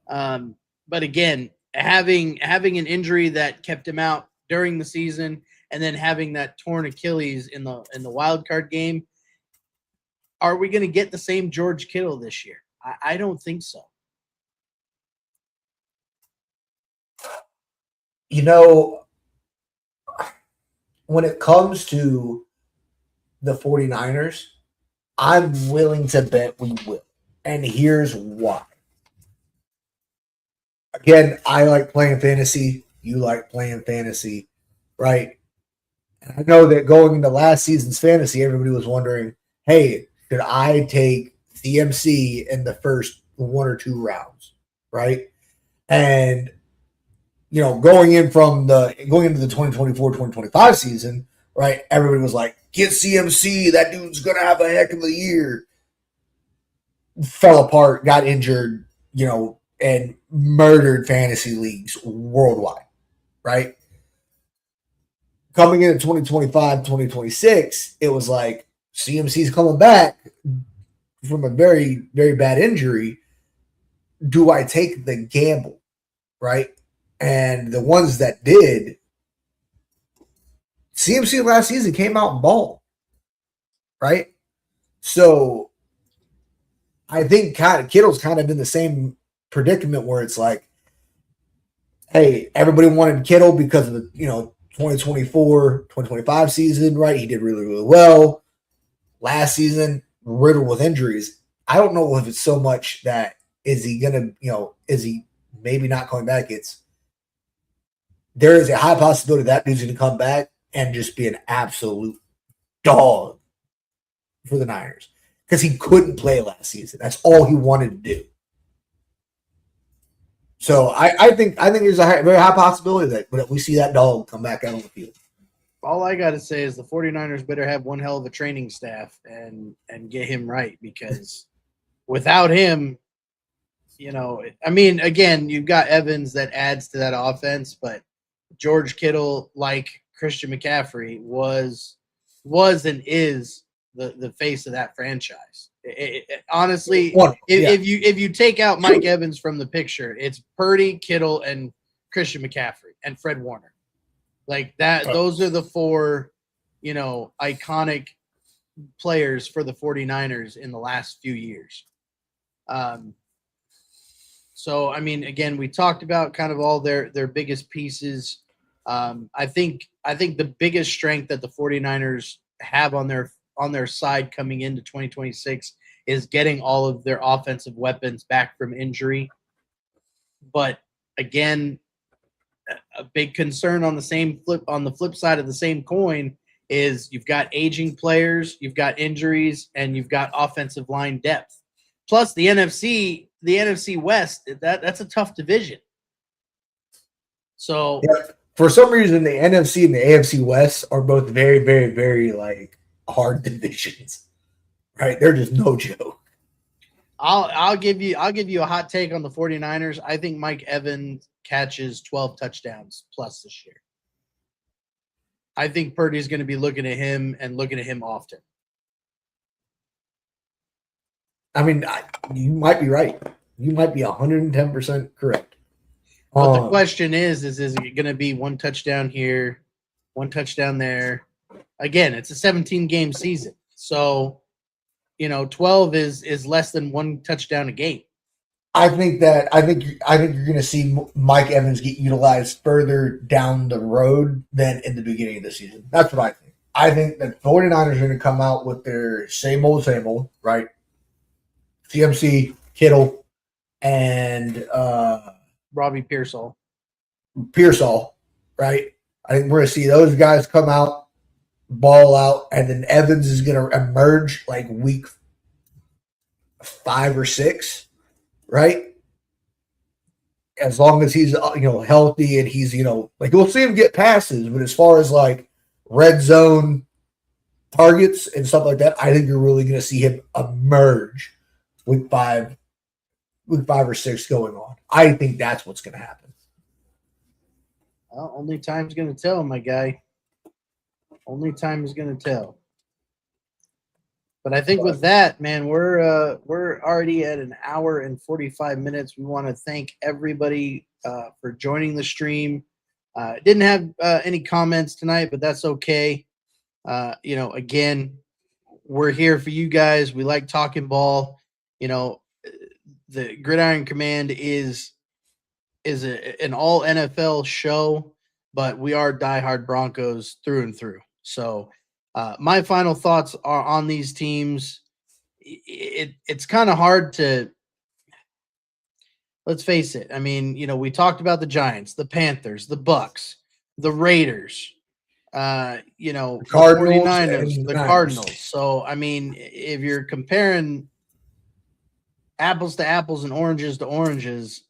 But again, having an injury that kept him out during the season, and then having that torn Achilles in the wild card game, are we going to get the same George Kittle this year? I don't think so. You know, when it comes to the 49ers, I'm willing to bet we will. And here's why. Again, I like playing fantasy. You like playing fantasy, right? And I know that going into last season's fantasy, everybody was wondering, hey, should I take CMC in the first 1 or 2 rounds, right? And going into the 2024-2025 season, right? Everybody was like, get CMC, that dude's gonna have a heck of a year. Fell apart, got injured, and murdered fantasy leagues worldwide, right? Coming into 2025, 2026, it was like CMC's coming back from a very, very bad injury. Do I take the gamble, right? And the ones that did, CMC last season came out and balled, right? So I think Kittle's kind of in the same predicament where it's like, hey, everybody wanted Kittle because of the 2024, 2025 season, right? He did really, really well. Last season, riddled with injuries. I don't know if it's so much that is he maybe not coming back? There is a high possibility that dude's going to come back and just be an absolute dog for the Niners because he couldn't play last season. That's all he wanted to do. So I think there's a very high possibility that we see that dog come back out on the field. All I got to say is the 49ers better have one hell of a training staff and get him right, because without him, again, you've got Evans that adds to that offense, but George Kittle, like Christian McCaffrey, was and is the face of that franchise. Honestly, if you take out Mike Evans from the picture, it's Purdy, Kittle, and Christian McCaffrey and Fred Warner. Like that, those are the 4, iconic players for the 49ers in the last few years. So, again, we talked about kind of all their biggest pieces. I think the biggest strength that the 49ers have on their side coming into 2026 is getting all of their offensive weapons back from injury. But again, a big concern on the flip side of the same coin is you've got aging players, you've got injuries, and you've got offensive line depth. Plus the NFC West, that's a tough division. So for some reason, the NFC and the AFC West are both very, very, very hard divisions. Right? They're just no joke. I'll give you a hot take on the 49ers. I think Mike Evans catches 12 touchdowns plus this year. I think Purdy's going to be looking at him often. You might be right. You might be 110% correct. But the question is it going to be one touchdown here, one touchdown there? Again, it's a 17-game season. So, 12 is less than one touchdown a game. I think you're going to see Mike Evans get utilized further down the road than in the beginning of the season. That's what I think. I think that 49ers are going to come out with their same old, right? CMC, Kittle, and Robbie Pearsall, right? I think we're going to see those guys come out, ball out, and then Evans is going to emerge like week 5 or 6, right? As long as he's healthy and he's we'll see him get passes, but as far as red zone targets and stuff like that, I think you're really going to see him emerge week 5 or 6 going on. I think that's what's going to happen. Well, only time's going to tell, my guy. Only time is going to tell. But I think with that, man, we're already at an hour and 45 minutes. We want to thank everybody for joining the stream. Didn't have any comments tonight, but that's okay. Again, we're here for you guys. We like talking ball. The Gridiron Command is an all NFL show, but we are diehard Broncos through and through. So my final thoughts are on these teams. It's kind of hard to, let's face it. I mean, we talked about the Giants, the Panthers, the Bucks, the Raiders, the Cardinals 49ers, the Cardinals. So, I mean, if you're comparing apples to apples and oranges to oranges,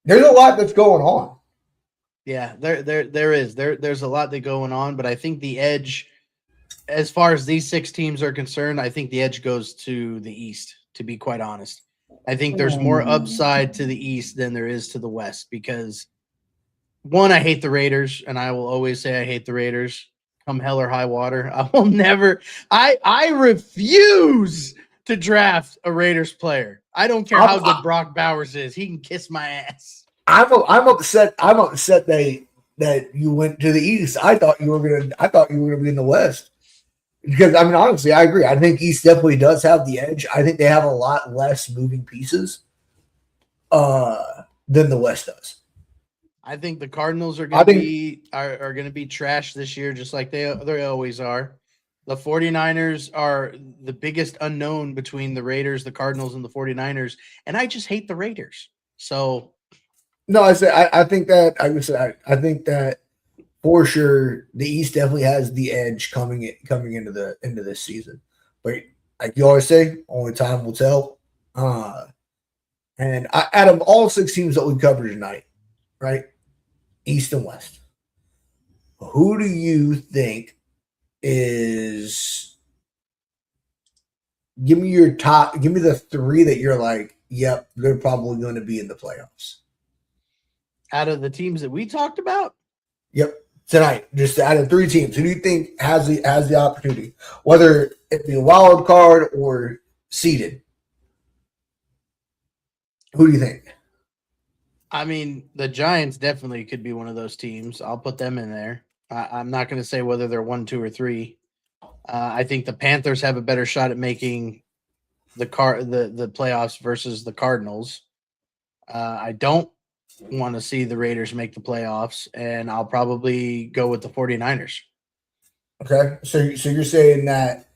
there's a lot that's going on. Yeah, there is. There's a lot that's going on, but I think the edge, as far as these 6 teams are concerned, I think the edge goes to the East, to be quite honest. I think there's more upside to the East than there is to the West because, one, I hate the Raiders, and I will always say I hate the Raiders. Come hell or high water. I will never – I refuse to draft a Raiders player. I don't care how good Brock Bowers is. He can kiss my ass. I'm upset. I'm upset that you went to the East. I thought you were gonna be in the West. Because I mean, honestly, I agree. I think East definitely does have the edge. I think they have a lot less moving pieces than the West does. I think the Cardinals are going to be trashed this year, just like they always are. The 49ers are the biggest unknown between the Raiders, the Cardinals, and the 49ers, and I just hate the Raiders. So. No, I think that for sure the East definitely has the edge coming into this season. But like you always say, only time will tell. And out of all 6 teams that we covered tonight, right, East and West, who do you think is? Give me the 3 that you're like, yep, they're probably going to be in the playoffs. Out of the teams that we talked about? Yep. Tonight, just out of 3 teams, who do you think has the opportunity? Whether it be a wild card or seeded. Who do you think? I mean, the Giants definitely could be one of those teams. I'll put them in there. I'm not going to say whether they're 1, 2, or 3. I think the Panthers have a better shot at making the playoffs versus the Cardinals. I don't want to see the Raiders make the playoffs, and I'll probably go with the 49ers. Okay, so you're saying that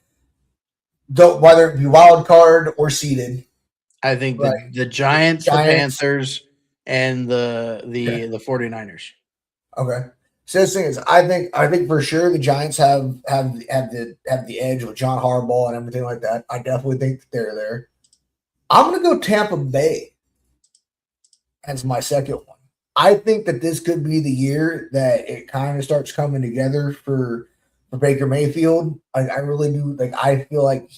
whether it be wild card or seeded, I think the Giants, the Panthers, and the 49ers. Okay, so the thing is, I think for sure the Giants have the edge with John Harbaugh and everything like that. I definitely think that they're there. I'm gonna go Tampa Bay as my second one. I think that this could be the year that it kind of starts coming together for Baker Mayfield. I really do. Like, I feel like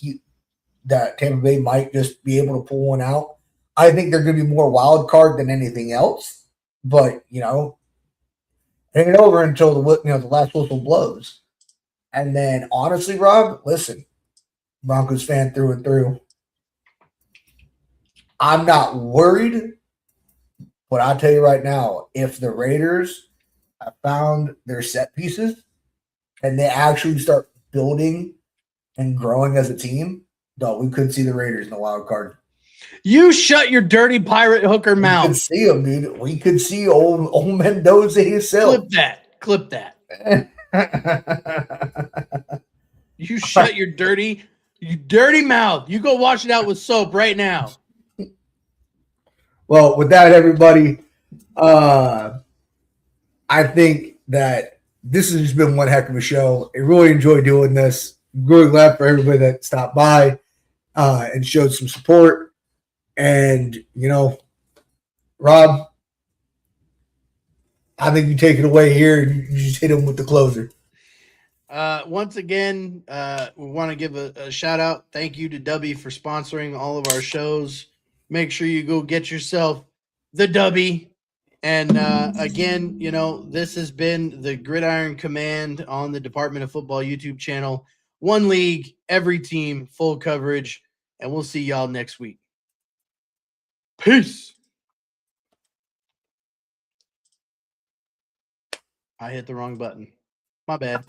that Tampa Bay might just be able to pull one out. I think they're going to be more wild card than anything else. But hang it over until the last whistle blows. And then, honestly, Rob, listen, Broncos fan through and through. I'm not worried. But I'll tell you right now, if the Raiders have found their set pieces and they actually start building and growing as a team, we could see the Raiders in the wild card. You shut your dirty pirate hooker mouth. We could see them, dude. We could see old Mendoza himself. Clip that. You shut your dirty mouth. You go wash it out with soap right now. Well, with that, everybody, I think that this has just been one heck of a show. I really enjoyed doing this. Really glad for everybody that stopped by and showed some support. And, Rob, I think you take it away here and you just hit him with the closer. Once again, we want to give a shout out. Thank you to Dubby for sponsoring all of our shows. Make sure you go get yourself the Dubby And again, this has been the Gridiron Command on the Department of Football YouTube channel. One league, every team, full coverage. And we'll see y'all next week. Peace. I hit the wrong button. My bad.